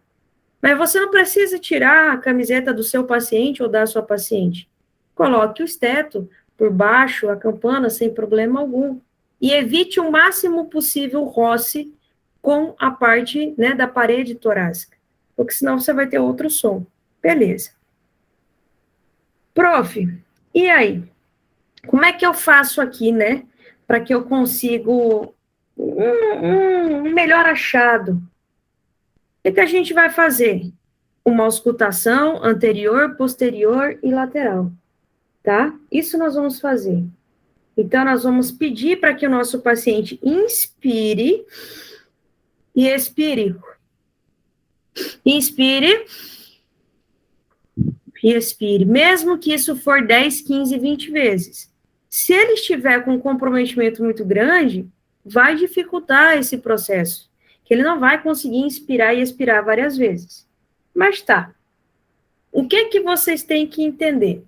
Mas você não precisa tirar a camiseta do seu paciente ou da sua paciente. Coloque o esteto por baixo, a campana, sem problema algum. E evite o máximo possível o roce com a parte, né, da parede torácica, porque senão você vai ter outro som. Beleza. Prof, e aí? Como é que eu faço aqui, né, para que eu consiga um melhor achado? O que a gente vai fazer? Uma auscultação anterior, posterior e lateral, tá? Isso nós vamos fazer. Então, nós vamos pedir para que o nosso paciente inspire e expire. Inspire e expire, mesmo que isso for 10, 15, 20 vezes. Se ele estiver com um comprometimento muito grande, vai dificultar esse processo, que ele não vai conseguir inspirar e expirar várias vezes. Mas tá. O que vocês têm que entender?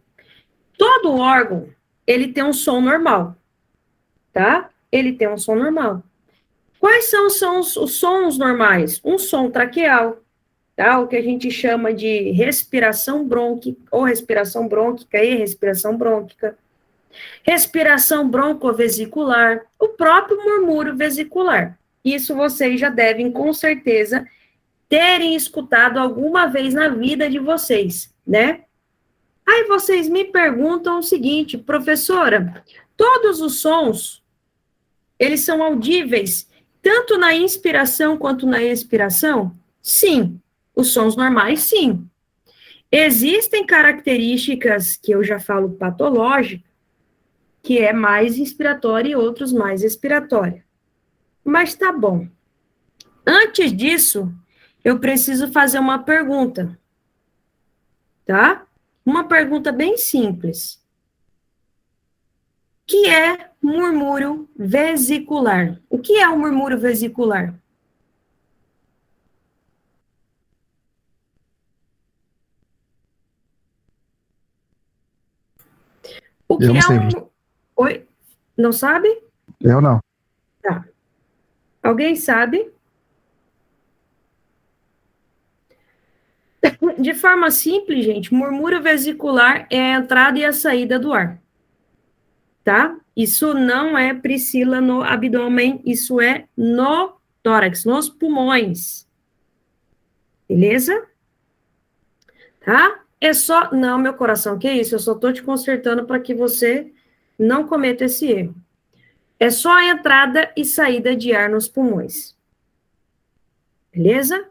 Todo órgão, ele tem um som normal, tá? Ele tem um som normal. Quais são os sons normais? Um som traqueal, tá? O que a gente chama de respiração brônquica, ou respiração brônquica e respiração brônquica. Respiração broncovesicular, o próprio murmúrio vesicular. Isso vocês já devem, com certeza, terem escutado alguma vez na vida de vocês, né? Aí vocês me perguntam o seguinte, professora, todos os sons, eles são audíveis, tanto na inspiração quanto na expiração? Sim. Os sons normais, sim. Existem características que eu já falo patológicas, que é mais inspiratória e outros mais expiratória. Mas tá bom. Antes disso, eu preciso fazer uma pergunta, tá? Uma pergunta bem simples. O que é murmúrio vesicular? O que é o murmúrio vesicular? O que Eu não é sei. Oi? Não sabe? Eu não. Tá. Alguém sabe? De forma simples, gente, murmúrio vesicular é a entrada e a saída do ar. Tá? Isso não é, Priscila, no abdômen, isso é no tórax, nos pulmões. Beleza? Tá? É só... Não, meu coração, que isso? Eu só tô te consertando para que você não cometa esse erro. É só a entrada e saída de ar nos pulmões. Beleza?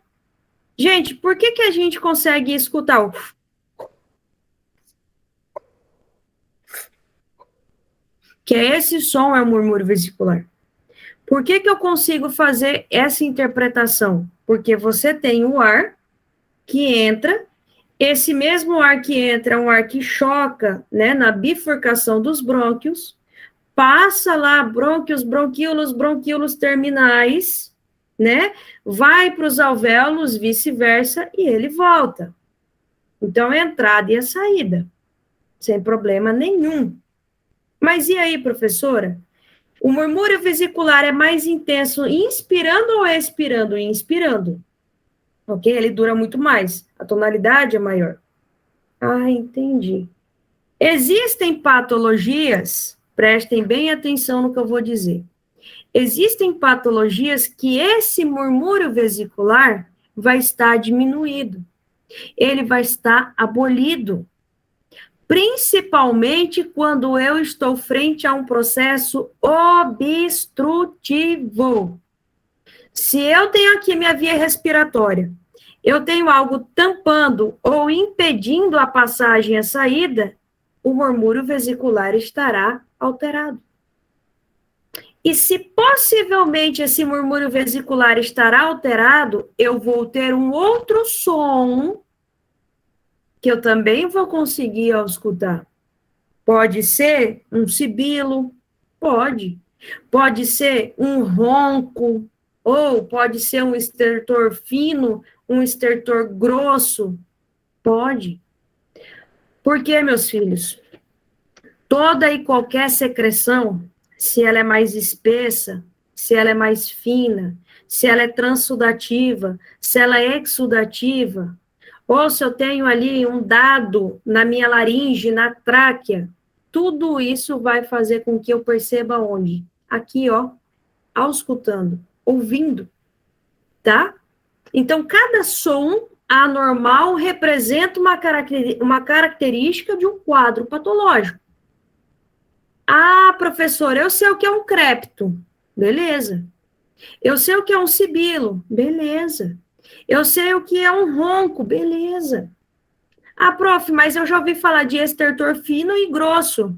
Gente, por que a gente consegue escutar o... Que é esse som, é o murmúrio vesicular. Por que eu consigo fazer essa interpretação? Porque você tem o ar que entra, esse mesmo ar que entra é um ar que choca, né, na bifurcação dos brônquios, passa lá brônquios, bronquíolos terminais, né, vai para os alvéolos, vice-versa, e ele volta. Então, a entrada e a saída, sem problema nenhum. Mas e aí, professora? O murmúrio vesicular é mais intenso inspirando ou expirando? Inspirando. Ok? Ele dura muito mais. A tonalidade é maior. Ah, entendi. Existem patologias, prestem bem atenção no que eu vou dizer. Existem patologias que esse murmúrio vesicular vai estar diminuído. Ele vai estar abolido. Principalmente quando eu estou frente a um processo obstrutivo. Se eu tenho aqui minha via respiratória, eu tenho algo tampando ou impedindo a passagem e a saída, o murmúrio vesicular estará alterado. E se possivelmente esse murmúrio vesicular estará alterado, eu vou ter um outro som que eu também vou conseguir escutar. Pode ser um sibilo, pode. Pode ser um ronco, ou pode ser um estertor fino, um estertor grosso, pode. Por quê, meus filhos? Toda e qualquer secreção, se ela é mais espessa, se ela é mais fina, se ela é transsudativa, se ela é exsudativa, ou se eu tenho ali um dado na minha laringe, na tráquea, tudo isso vai fazer com que eu perceba onde? Aqui, ó, auscultando, ouvindo, tá? Então, cada som anormal representa uma característica de um quadro patológico. Ah, professor, eu sei o que é um crepto. Beleza. Eu sei o que é um sibilo. Beleza. Eu sei o que é um ronco. Beleza. Ah, prof, mas eu já ouvi falar de estertor fino e grosso.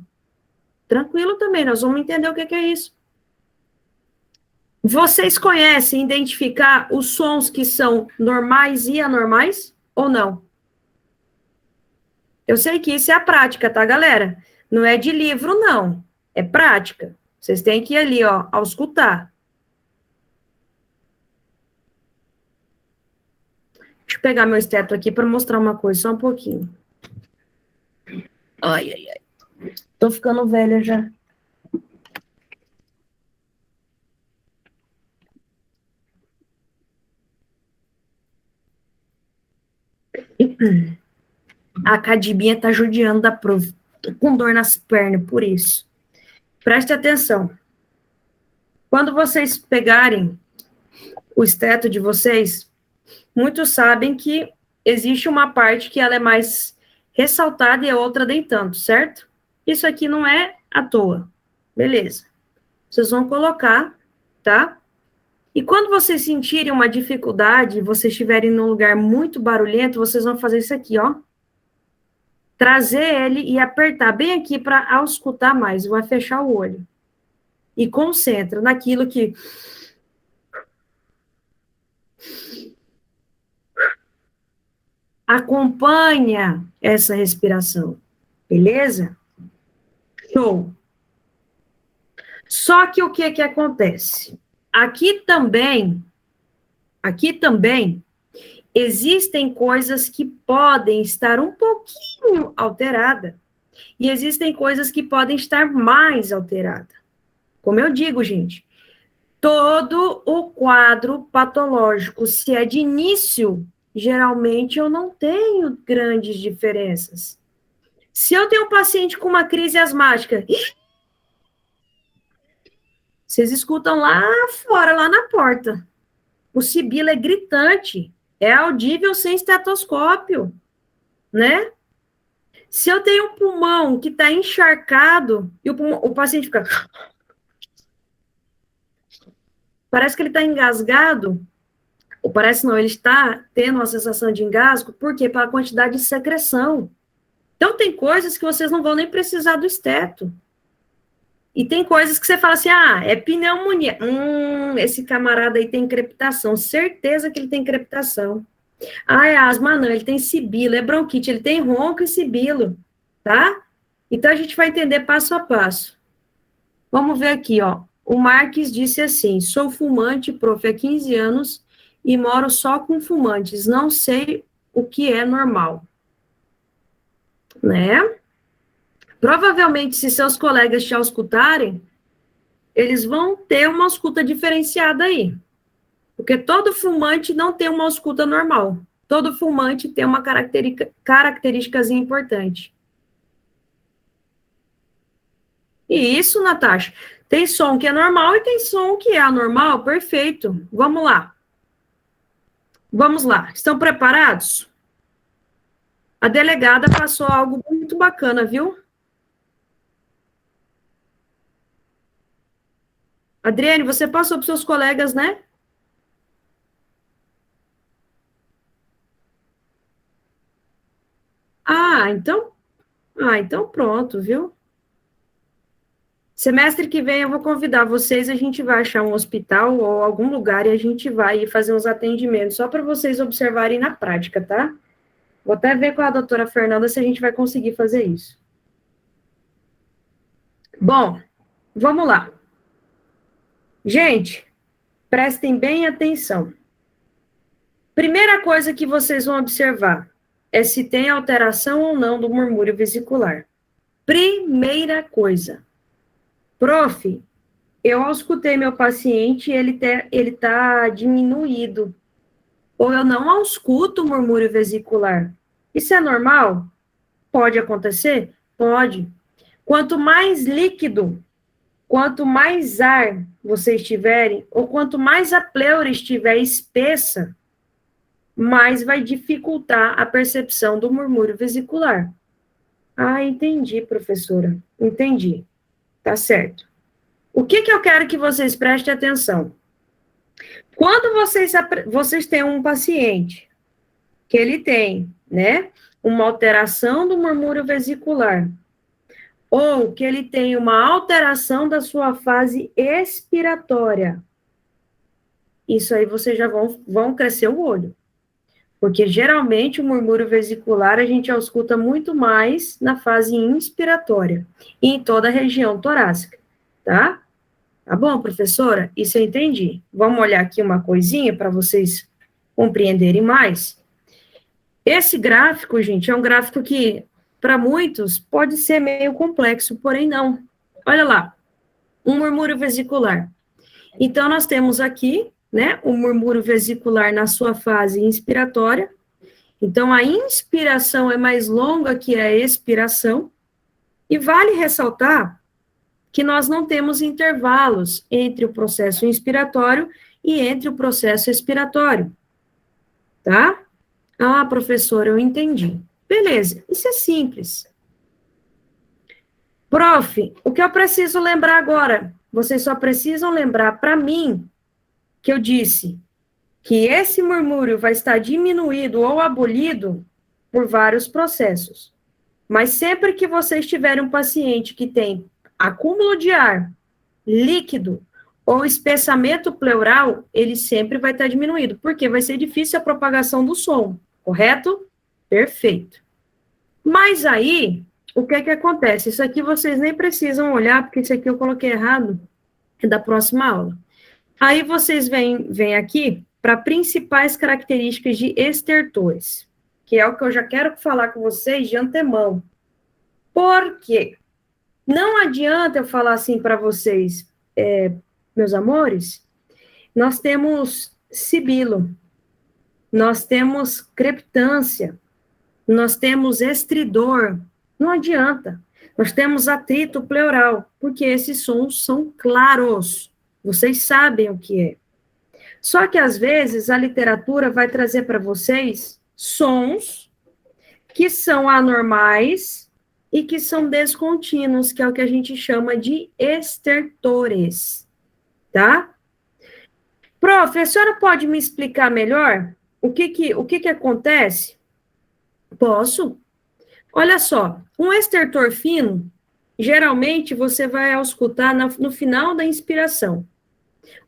Tranquilo também, nós vamos entender o que é isso. Vocês conhecem identificar os sons que são normais e anormais ou não? Eu sei que isso é a prática, tá, galera? Não é de livro, não. É prática. Vocês têm que ir ali, ó, auscultar. Deixa eu pegar meu esteto aqui para mostrar uma coisa, só um pouquinho. Ai, ai, ai. Tô ficando velha já. A academia tá judiando da prova. Tô com dor nas pernas, por isso. Preste atenção. Quando vocês pegarem o esteto de vocês, muitos sabem que existe uma parte que ela é mais ressaltada e a outra nem tanto, certo? Isso aqui não é à toa. Beleza. Vocês vão colocar, tá? E quando vocês sentirem uma dificuldade, vocês estiverem num lugar muito barulhento, vocês vão fazer isso aqui, ó. Trazer ele e apertar bem aqui para auscultar mais. Vai fechar o olho. E concentra naquilo que... acompanha essa respiração. Beleza? Show. Só que o que acontece? Aqui também, existem coisas que podem estar um pouquinho alteradas e existem coisas que podem estar mais alteradas. Como eu digo, gente, todo o quadro patológico, se é de início, geralmente eu não tenho grandes diferenças. Se eu tenho um paciente com uma crise asmática, vocês escutam lá fora, lá na porta. O sibilo é gritante, é audível sem estetoscópio, né? Se eu tenho um pulmão que está encharcado e o paciente fica... parece que ele está engasgado, ou parece não, ele está tendo uma sensação de engasgo, por quê? Pela quantidade de secreção. Então, tem coisas que vocês não vão nem precisar do esteto. E tem coisas que você fala assim, ah, é pneumonia. Esse camarada aí tem crepitação. Certeza que ele tem crepitação. Ah, é asma não, ele tem sibilo, é bronquite, ele tem ronco e sibilo, tá? Então, a gente vai entender passo a passo. Vamos ver aqui, ó. O Marques disse assim, sou fumante, prof, há 15 anos e moro só com fumantes. Não sei o que é normal. Né? Provavelmente, se seus colegas te auscultarem, eles vão ter uma ausculta diferenciada aí. Porque todo fumante não tem uma ausculta normal. Todo fumante tem uma característica importante. E isso, Natasha, tem som que é normal e tem som que é anormal, perfeito. Vamos lá. Vamos lá, estão preparados? A delegada passou algo muito bacana, viu? Adriane, você passou para os seus colegas, né? Ah, então pronto, viu? Semestre que vem eu vou convidar vocês, a gente vai achar um hospital ou algum lugar e a gente vai fazer uns atendimentos, só para vocês observarem na prática, tá? Vou até ver com a doutora Fernanda se a gente vai conseguir fazer isso. Bom, vamos lá. Gente, prestem bem atenção. Primeira coisa que vocês vão observar é se tem alteração ou não do murmúrio vesicular. Primeira coisa. Prof, eu auscultei meu paciente e ele tá diminuído. Ou eu não ausculto o murmúrio vesicular. Isso é normal? Pode acontecer? Pode. Quanto mais líquido, quanto mais ar vocês tiverem, ou quanto mais a pleura estiver espessa, mais vai dificultar a percepção do murmúrio vesicular. Ah, entendi, professora. Entendi. Tá certo. O que eu quero que vocês prestem atenção? Quando vocês têm um paciente que ele tem, né, uma alteração do murmúrio vesicular, ou que ele tem uma alteração da sua fase expiratória, isso aí vocês já vão crescer o olho. Porque geralmente o murmúrio vesicular a gente ausculta muito mais na fase inspiratória e em toda a região torácica, tá? Tá bom, professora? Isso eu entendi. Vamos olhar aqui uma coisinha para vocês compreenderem mais. Esse gráfico, gente, é um gráfico que, para muitos, pode ser meio complexo, porém não. Olha lá, um murmúrio vesicular. Então, nós temos aqui, né, o murmúrio vesicular na sua fase inspiratória. Então, a inspiração é mais longa que a expiração. E vale ressaltar que nós não temos intervalos entre o processo inspiratório e entre o processo expiratório. Tá? Ah, professora, eu entendi. Beleza, isso é simples. Prof, o que eu preciso lembrar agora? Vocês só precisam lembrar para mim que eu disse que esse murmúrio vai estar diminuído ou abolido por vários processos. Mas sempre que vocês tiverem um paciente que tem acúmulo de ar, líquido ou espessamento pleural, ele sempre vai estar diminuído, porque vai ser difícil a propagação do som, correto? Perfeito. Mas aí, o que acontece? Isso aqui vocês nem precisam olhar, porque isso aqui eu coloquei errado, é da próxima aula. Aí vocês vêm aqui para principais características de estertores, que é o que eu já quero falar com vocês de antemão. Por quê? Não adianta eu falar assim para vocês, meus amores, nós temos sibilo, nós temos crepitância, nós temos estridor, não adianta. Nós temos atrito pleural, porque esses sons são claros, vocês sabem o que é. Só que, às vezes, a literatura vai trazer para vocês sons que são anormais e que são descontínuos, que é o que a gente chama de estertores, tá? Prof, a senhora pode me explicar melhor o que acontece? Posso? Olha só, um estertor fino, geralmente você vai auscultar no final da inspiração.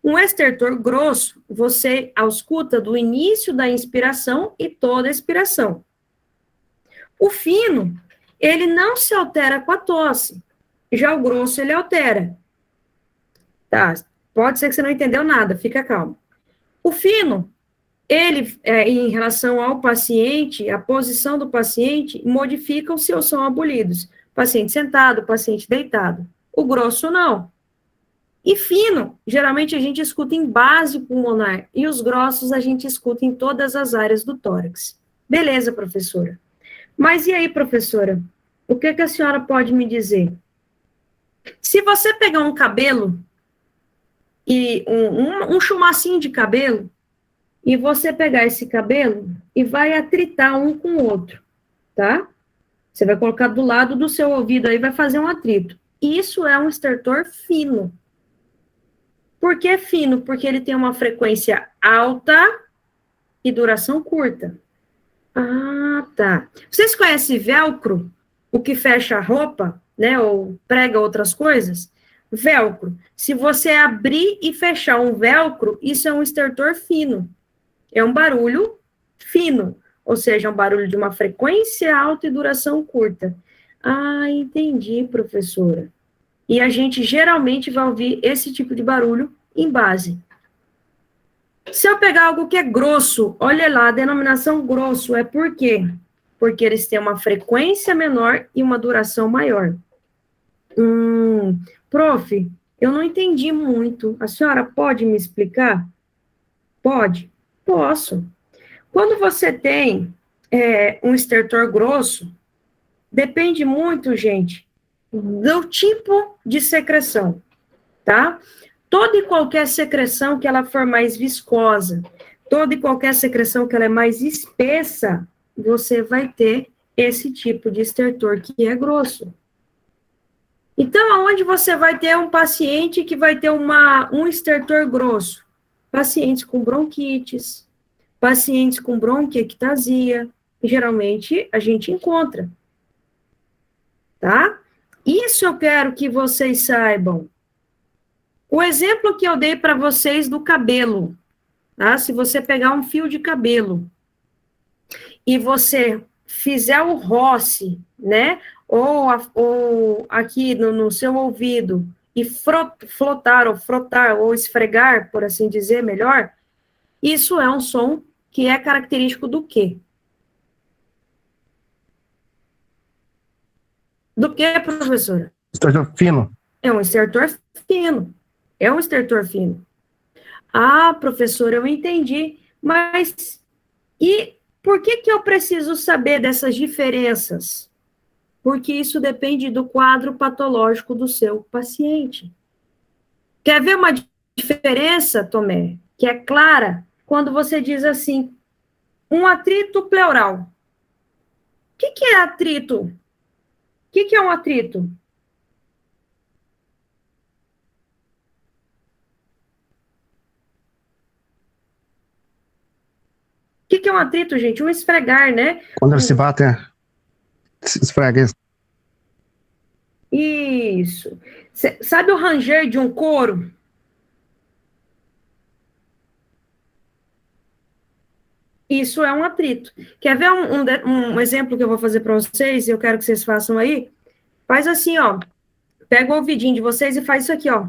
Um estertor grosso, você ausculta do início da inspiração e toda a expiração. O fino, ele não se altera com a tosse. Já o grosso, ele altera. Tá? Pode ser que você não entendeu nada, fica calmo. O fino, ele, em relação ao paciente, a posição do paciente, modificam se ou são abolidos. Paciente sentado, paciente deitado. O grosso, não. E fino, geralmente a gente escuta em base pulmonar, e os grossos a gente escuta em todas as áreas do tórax. Beleza, professora. Mas e aí, professora? O que a senhora pode me dizer? Se você pegar um cabelo, e um chumacinho de cabelo, e você pegar esse cabelo e vai atritar um com o outro, tá? Você vai colocar do lado do seu ouvido aí, vai fazer um atrito. Isso é um estertor fino. Por que fino? Porque ele tem uma frequência alta e duração curta. Ah, tá. Vocês conhecem velcro? O que fecha a roupa, né? Ou prega outras coisas? Velcro. Se você abrir e fechar um velcro, isso é um estertor fino. É um barulho fino. Ou seja, um barulho de uma frequência alta e duração curta. Ah, entendi, professora. E a gente geralmente vai ouvir esse tipo de barulho em base. Se eu pegar algo que é grosso, olha lá, a denominação grosso é por quê? Porque eles têm uma frequência menor e uma duração maior. Prof, eu não entendi muito. A senhora pode me explicar? Pode? Posso. Quando você tem um estertor grosso, depende muito, gente, do tipo de secreção, tá? Toda e qualquer secreção que ela for mais viscosa, toda e qualquer secreção que ela é mais espessa, você vai ter esse tipo de estertor que é grosso. Então, aonde você vai ter um paciente que vai ter um estertor grosso? Pacientes com bronquites, pacientes com bronquiectasia, geralmente a gente encontra, tá? Isso eu quero que vocês saibam. O exemplo que eu dei para vocês do cabelo, tá? Se você pegar um fio de cabelo e você fizer o roce, né? Ou aqui no seu ouvido e frotar ou esfregar, por assim dizer, melhor, isso é um som que é característico do quê? Do que, professora? Estertor fino. É um estertor fino. É um estertor fino. Ah, professora, eu entendi. Mas e por que eu preciso saber dessas diferenças? Porque isso depende do quadro patológico do seu paciente. Quer ver uma diferença, Tomé, que é clara, quando você diz assim, um atrito pleural. O que é atrito? O que é um atrito? O que é um atrito, gente? Um esfregar, né? Quando eles se batem, se esfrega isso. Isso. Sabe o ranger de um couro? Isso é um atrito. Quer ver um exemplo que eu vou fazer para vocês? Eu quero que vocês façam aí. Faz assim, ó. Pega o ouvidinho de vocês e faz isso aqui, ó.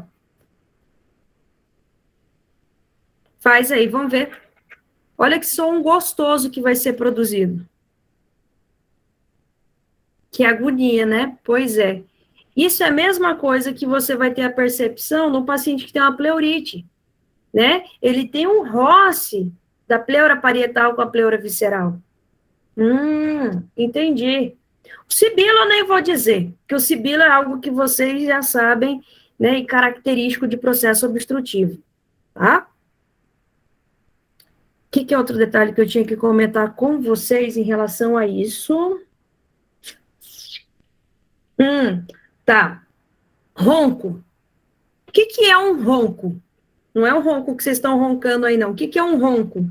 Faz aí, vamos ver. Olha que som gostoso que vai ser produzido. Que agonia, né? Pois é. Isso é a mesma coisa que você vai ter a percepção no paciente que tem uma pleurite, né? Ele tem um roce da pleura parietal com a pleura visceral. Entendi. O sibilo eu nem vou dizer, que o sibilo é algo que vocês já sabem, né, e característico de processo obstrutivo, tá? O que é outro detalhe que eu tinha que comentar com vocês em relação a isso? Tá. Ronco. O que é um ronco? Não é um ronco que vocês estão roncando aí, não. O que é um ronco?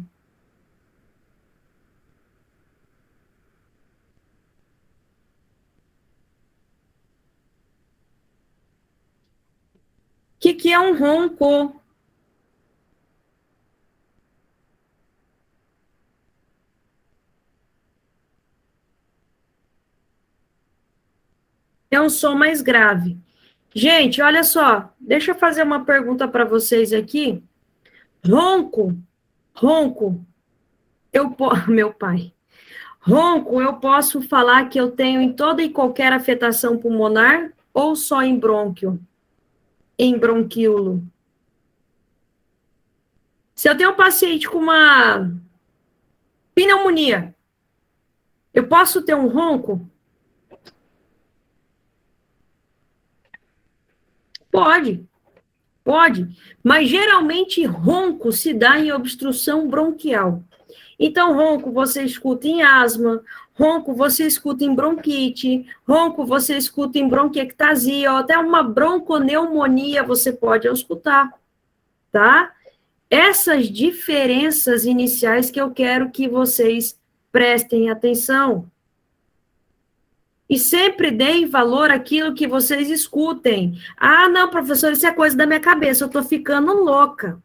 O que é um ronco? É um som mais grave. Gente, olha só. Deixa eu fazer uma pergunta para vocês aqui. Ronco. Meu pai. Ronco, eu posso falar que eu tenho em toda e qualquer afetação pulmonar ou só em brônquio? Em bronquíolo? Se eu tenho um paciente com uma pneumonia, eu posso ter um ronco? Pode. Pode, mas geralmente ronco se dá em obstrução bronquial. Então, ronco você escuta em asma, ronco você escuta em bronquite, ronco você escuta em bronquiectasia, ou até uma bronconeumonia você pode escutar, tá? Essas diferenças iniciais que eu quero que vocês prestem atenção. E sempre deem valor àquilo que vocês escutem. Ah, não, professor, isso é coisa da minha cabeça, eu tô ficando louca.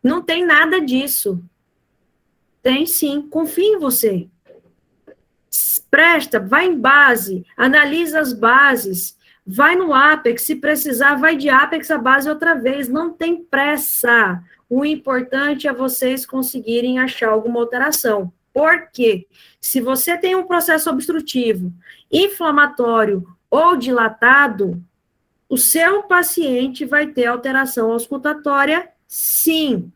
Não tem nada disso. Tem sim, confia em você. Presta, vai em base, analisa as bases, vai no Apex, se precisar, vai de Apex a base outra vez, não tem pressa. O importante é vocês conseguirem achar alguma alteração. Por quê? Se você tem um processo obstrutivo, inflamatório ou dilatado, o seu paciente vai ter alteração auscultatória, sim.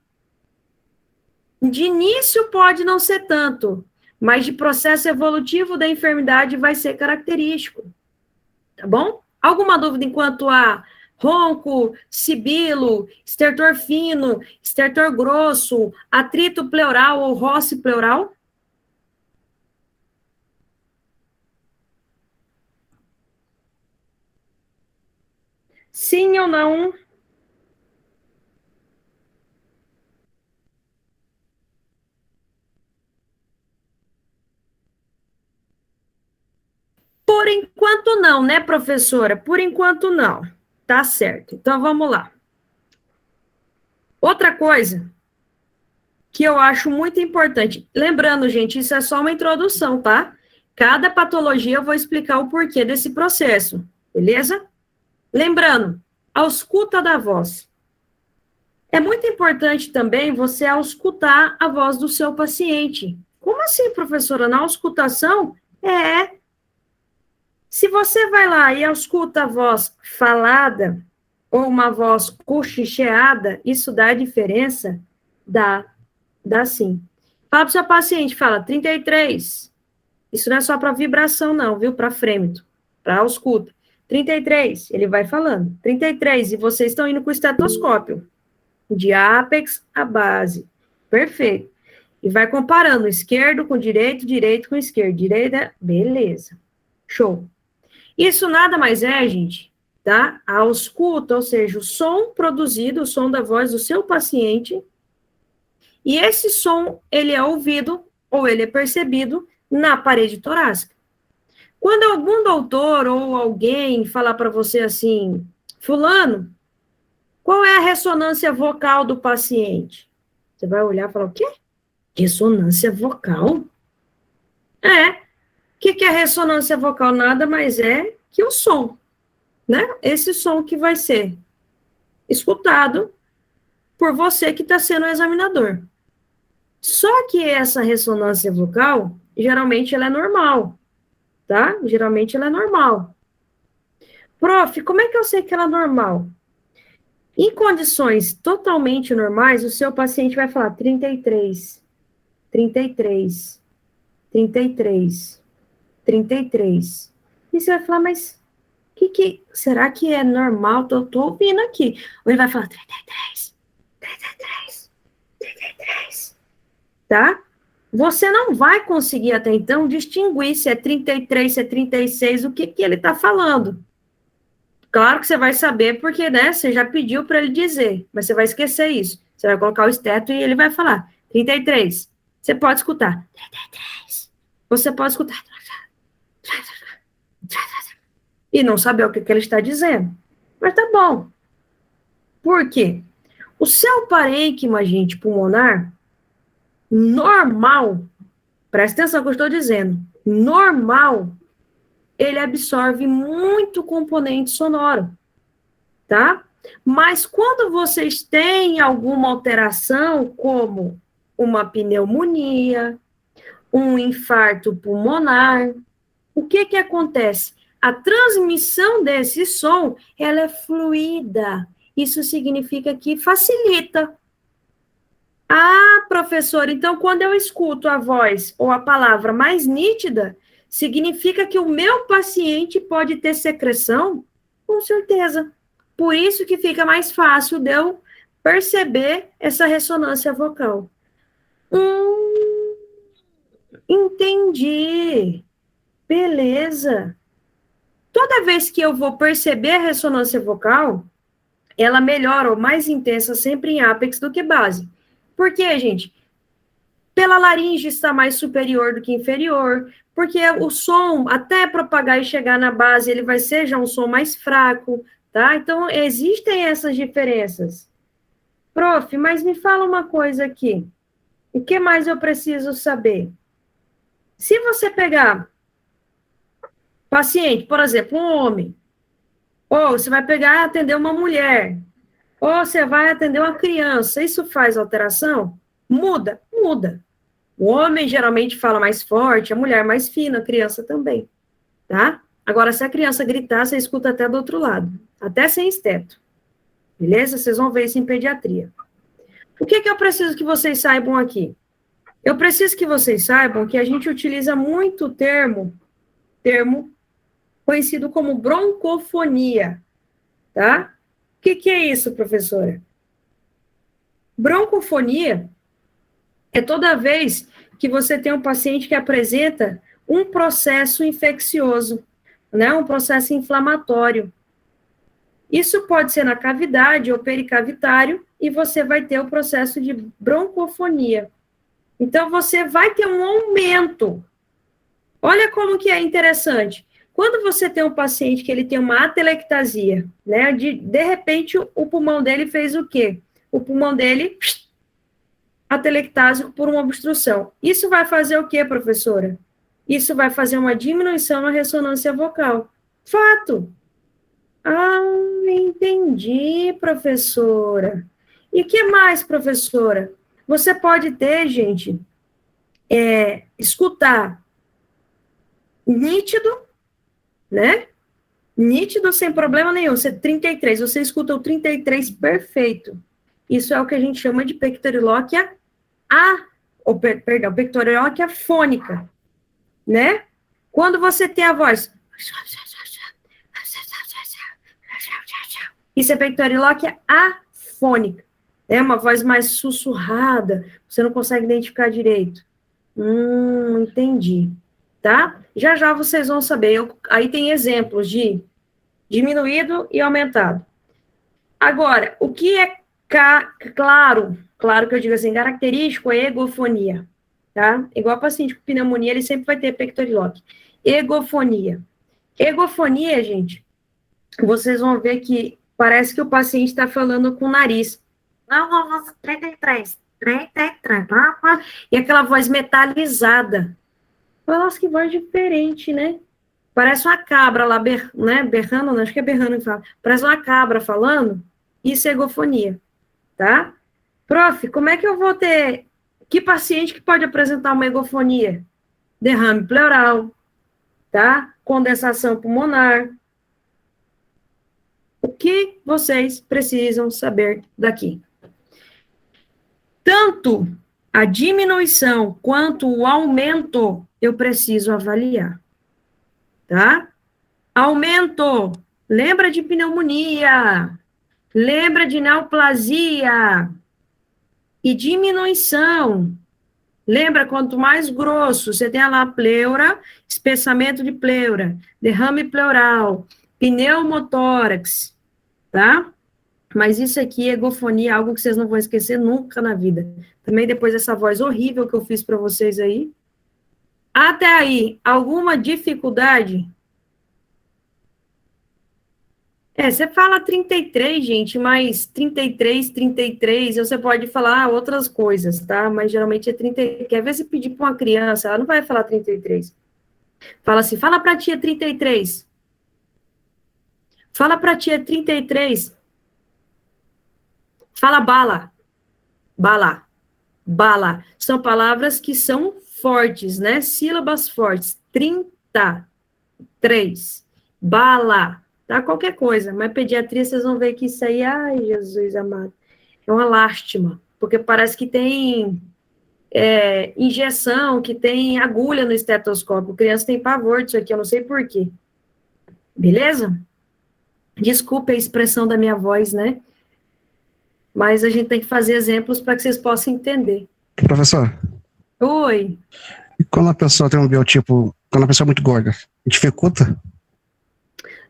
De início pode não ser tanto, mas de processo evolutivo da enfermidade vai ser característico. Tá bom? Alguma dúvida enquanto a ronco, sibilo, estertor fino, estertor grosso, atrito pleural ou roce pleural? Sim ou não? Por enquanto não, né, professora? Por enquanto não. Tá certo. Então vamos lá. Outra coisa que eu acho muito importante. Lembrando, gente, isso é só uma introdução, tá? Cada patologia eu vou explicar o porquê desse processo, beleza? Lembrando, ausculta da voz. É muito importante também você auscultar a voz do seu paciente. Como assim, professora? Na auscultação? Se você vai lá e ausculta a voz falada ou uma voz cochicheada, isso dá diferença? Dá sim. Fala para o seu paciente, fala 33. Isso não é só para vibração, não, viu? Para frêmito, para ausculta. 33, ele vai falando. 33, e vocês estão indo com o estetoscópio. De ápex a base. Perfeito. E vai comparando esquerdo com direito, direito com esquerdo. Direita, beleza. Show. Isso nada mais é, gente, tá? A ausculta, ou seja, o som produzido, o som da voz do seu paciente, e esse som, ele é ouvido, ou ele é percebido, na parede torácica. Quando algum doutor ou alguém falar para você assim, fulano, qual é a ressonância vocal do paciente? Você vai olhar e falar, o quê? Ressonância vocal? O que é ressonância vocal? Nada mais é que o som, né? Esse som que vai ser escutado por você que está sendo o examinador. Só que essa ressonância vocal, geralmente ela é normal, tá? Geralmente ela é normal. Prof, como é que eu sei que ela é normal? Em condições totalmente normais, o seu paciente vai falar 33, 33, 33, 33. E você vai falar, mas será que é normal? Tô ouvindo aqui. Ou ele vai falar 33, 33, 33. Tá? Você não vai conseguir até então distinguir se é 33, se é 36, o que ele está falando. Claro que você vai saber porque, né, você já pediu para ele dizer, mas você vai esquecer isso. Você vai colocar o esteto e ele vai falar 33. Você pode escutar 33. Você pode escutar e não saber o que ele está dizendo. Mas tá bom. Por quê? O seu parênquima, gente, pulmonar, normal, presta atenção no que eu estou dizendo, normal, ele absorve muito componente sonoro, tá? Mas quando vocês têm alguma alteração, como uma pneumonia, um infarto pulmonar, o que acontece? A transmissão desse som, ela é fluida. Isso significa que facilita. Ah, professor, então quando eu escuto a voz ou a palavra mais nítida, significa que o meu paciente pode ter secreção? Com certeza. Por isso que fica mais fácil de eu perceber essa ressonância vocal. Entendi. Beleza. Toda vez que eu vou perceber a ressonância vocal, ela melhora ou mais intensa sempre em ápex do que base. Por quê, gente? Pela laringe está mais superior do que inferior, porque o som, até propagar e chegar na base, ele vai ser já um som mais fraco, tá? Então, existem essas diferenças. Prof, mas me fala uma coisa aqui. O que mais eu preciso saber? Se você pegar paciente, por exemplo, um homem, ou você vai pegar e atender uma mulher, ou você vai atender uma criança, isso faz alteração? Muda? Muda. O homem geralmente fala mais forte, a mulher mais fina, a criança também, tá? Agora, se a criança gritar, você escuta até do outro lado, até sem esteto, beleza? Vocês vão ver isso em pediatria. O que eu preciso que vocês saibam aqui? Eu preciso que vocês saibam que a gente utiliza muito o termo conhecido como broncofonia, tá? O que é isso, professora? Broncofonia é toda vez que você tem um paciente que apresenta um processo infeccioso, né? Um processo inflamatório. Isso pode ser na cavidade ou pericavitário, e você vai ter o processo de broncofonia. Então, você vai ter um aumento. Olha como que é interessante. Quando você tem um paciente que ele tem uma atelectasia, né? De repente, o pulmão dele fez o quê? O pulmão dele atelectásico por uma obstrução. Isso vai fazer o quê, professora? Isso vai fazer uma diminuição na ressonância vocal. Fato. Ah, entendi, professora. E o que mais, professora? Você pode ter, gente, escutar nítido, né? Nítido sem problema nenhum. Você 33, você escuta o 33 perfeito. Isso é o que a gente chama de pectorilóquia pectorilóquia fônica, né? Quando você tem a voz, isso é pectorilóquia afônica. É uma voz mais sussurrada, você não consegue identificar direito. Entendi. Tá? Já vocês vão saber. Aí tem exemplos de diminuído e aumentado. Agora, o que é claro que eu digo assim, característico é egofonia, tá? Igual paciente com pneumonia, ele sempre vai ter pectorilóquia. Egofonia. Egofonia, gente, vocês vão ver que parece que o paciente está falando com o nariz. Não, 33. E aquela voz metalizada. Nossa, que voz diferente, né? Parece uma cabra lá, né? Berrando, não, acho que é berrando que fala. Parece uma cabra falando. Isso é egofonia, tá? Prof, como é que eu vou ter... Que paciente que pode apresentar uma egofonia? Derrame pleural, tá? Condensação pulmonar. O que vocês precisam saber daqui? Tanto a diminuição quanto o aumento eu preciso avaliar, tá? Aumento, lembra de pneumonia, lembra de neoplasia. E diminuição, lembra, quanto mais grosso, você tem lá pleura, espessamento de pleura, derrame pleural, pneumotórax, tá? Mas isso aqui, egofonia, é algo que vocês não vão esquecer nunca na vida. Também depois dessa voz horrível que eu fiz para vocês aí. Até aí, alguma dificuldade? Você fala 33, gente, mas 33, você pode falar outras coisas, tá? Mas geralmente é 33. Quer ver se pedir para uma criança, ela não vai falar 33. Fala assim, fala para a tia 33. Fala para a tia 33. Fala bala. Bala. Bala. São palavras que são fortes, né? Sílabas fortes. 33. Bala. Tá? Qualquer coisa. Mas pediatria, vocês vão ver que isso aí, ai, Jesus amado, é uma lástima. Porque parece que tem injeção, que tem agulha no estetoscópio. Criança tem pavor disso aqui, eu não sei por quê. Beleza? Desculpe a expressão da minha voz, né? Mas a gente tem que fazer exemplos para que vocês possam entender. Professor, Oi. e quando a pessoa tem um biotipo, quando a pessoa é muito gorda, dificulta?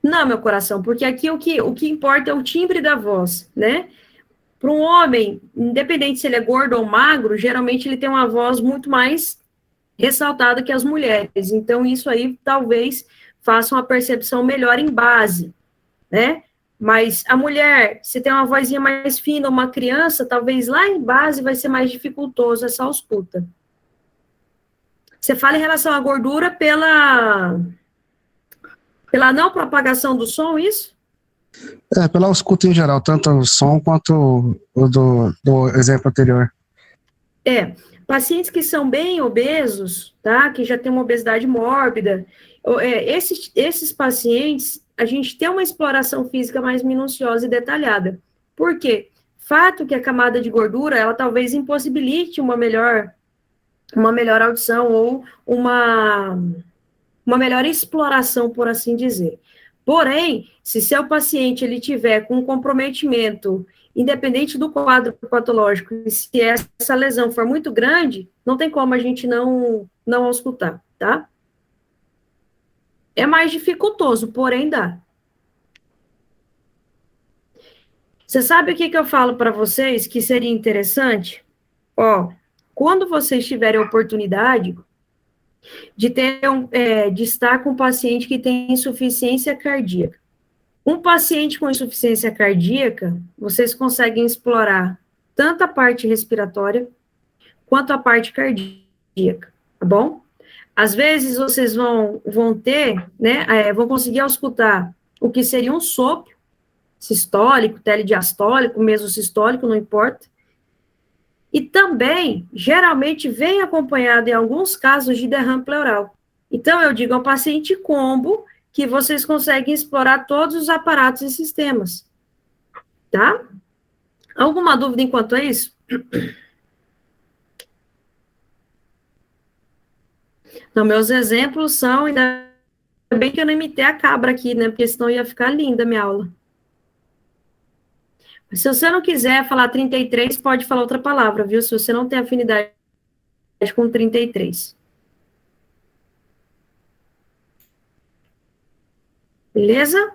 Não, meu coração, porque aqui o que importa é o timbre da voz, né? Para um homem, independente se ele é gordo ou magro, geralmente ele tem uma voz muito mais ressaltada que as mulheres. Então, isso aí talvez faça uma percepção melhor em base, né? Mas a mulher, se tem uma vozinha mais fina, uma criança, talvez lá em base vai ser mais dificultoso essa ausculta. Você fala em relação à gordura pela não propagação do som, isso? Pela ausculta em geral, tanto o som quanto o do exemplo anterior. Pacientes que são bem obesos, tá? Que já tem uma obesidade mórbida, esses pacientes, a gente tem uma exploração física mais minuciosa e detalhada. Por quê? Fato que a camada de gordura, ela talvez impossibilite uma melhor audição ou uma melhor exploração, por assim dizer. Porém, se seu paciente ele tiver com comprometimento, independente do quadro patológico, e se essa lesão for muito grande, não tem como a gente não auscultar, tá? É mais dificultoso, porém dá. Você sabe o que eu falo para vocês que seria interessante? Ó, quando vocês tiverem oportunidade de de estar com um paciente que tem insuficiência cardíaca. Um paciente com insuficiência cardíaca, vocês conseguem explorar tanto a parte respiratória quanto a parte cardíaca, tá bom? Às vezes vocês vão ter, né, vão conseguir auscultar o que seria um sopro sistólico, telediastólico, mesosistólico, não importa. E também, geralmente, vem acompanhado, em alguns casos, de derrame pleural. Então, eu digo ao paciente combo que vocês conseguem explorar todos os aparatos e sistemas. Tá? Alguma dúvida enquanto a isso? Não, meus exemplos são, ainda bem que eu não imitei a cabra aqui, né? Porque senão ia ficar linda a minha aula. Mas se você não quiser falar 33, pode falar outra palavra, viu? Se você não tem afinidade com 33. Beleza?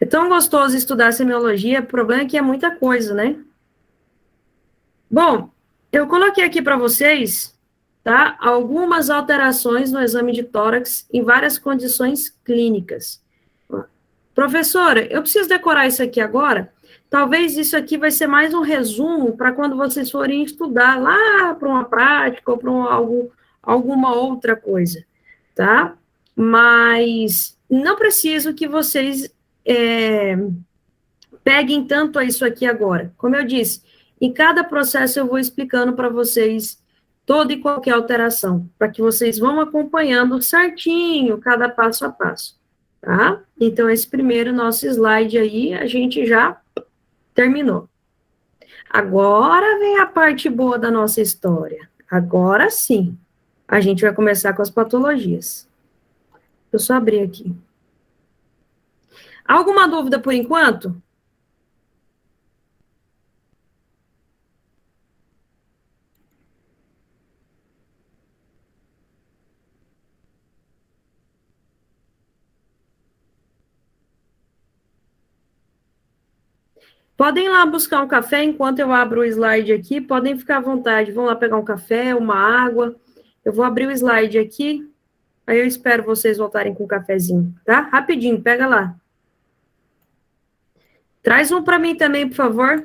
É tão gostoso estudar semiologia, o problema é que é muita coisa, né? Bom, eu coloquei aqui para vocês, tá, algumas alterações no exame de tórax em várias condições clínicas. Professora, eu preciso decorar isso aqui agora? Talvez isso aqui vai ser mais um resumo para quando vocês forem estudar lá para uma prática ou para alguma outra coisa, tá? Mas não preciso que vocês peguem tanto a isso aqui agora. Como eu disse, em cada processo eu vou explicando para vocês toda e qualquer alteração, para que vocês vão acompanhando certinho cada passo a passo, tá? Então, esse primeiro nosso slide aí, a gente já terminou. Agora vem a parte boa da nossa história. Agora sim, a gente vai começar com as patologias. Deixa eu só abrir aqui. Alguma dúvida por enquanto? Podem ir lá buscar um café enquanto eu abro o slide aqui, podem ficar à vontade, vão lá pegar um café, uma água, eu vou abrir o slide aqui, aí eu espero vocês voltarem com o cafezinho, tá? Rapidinho, pega lá. Traz um para mim também, por favor.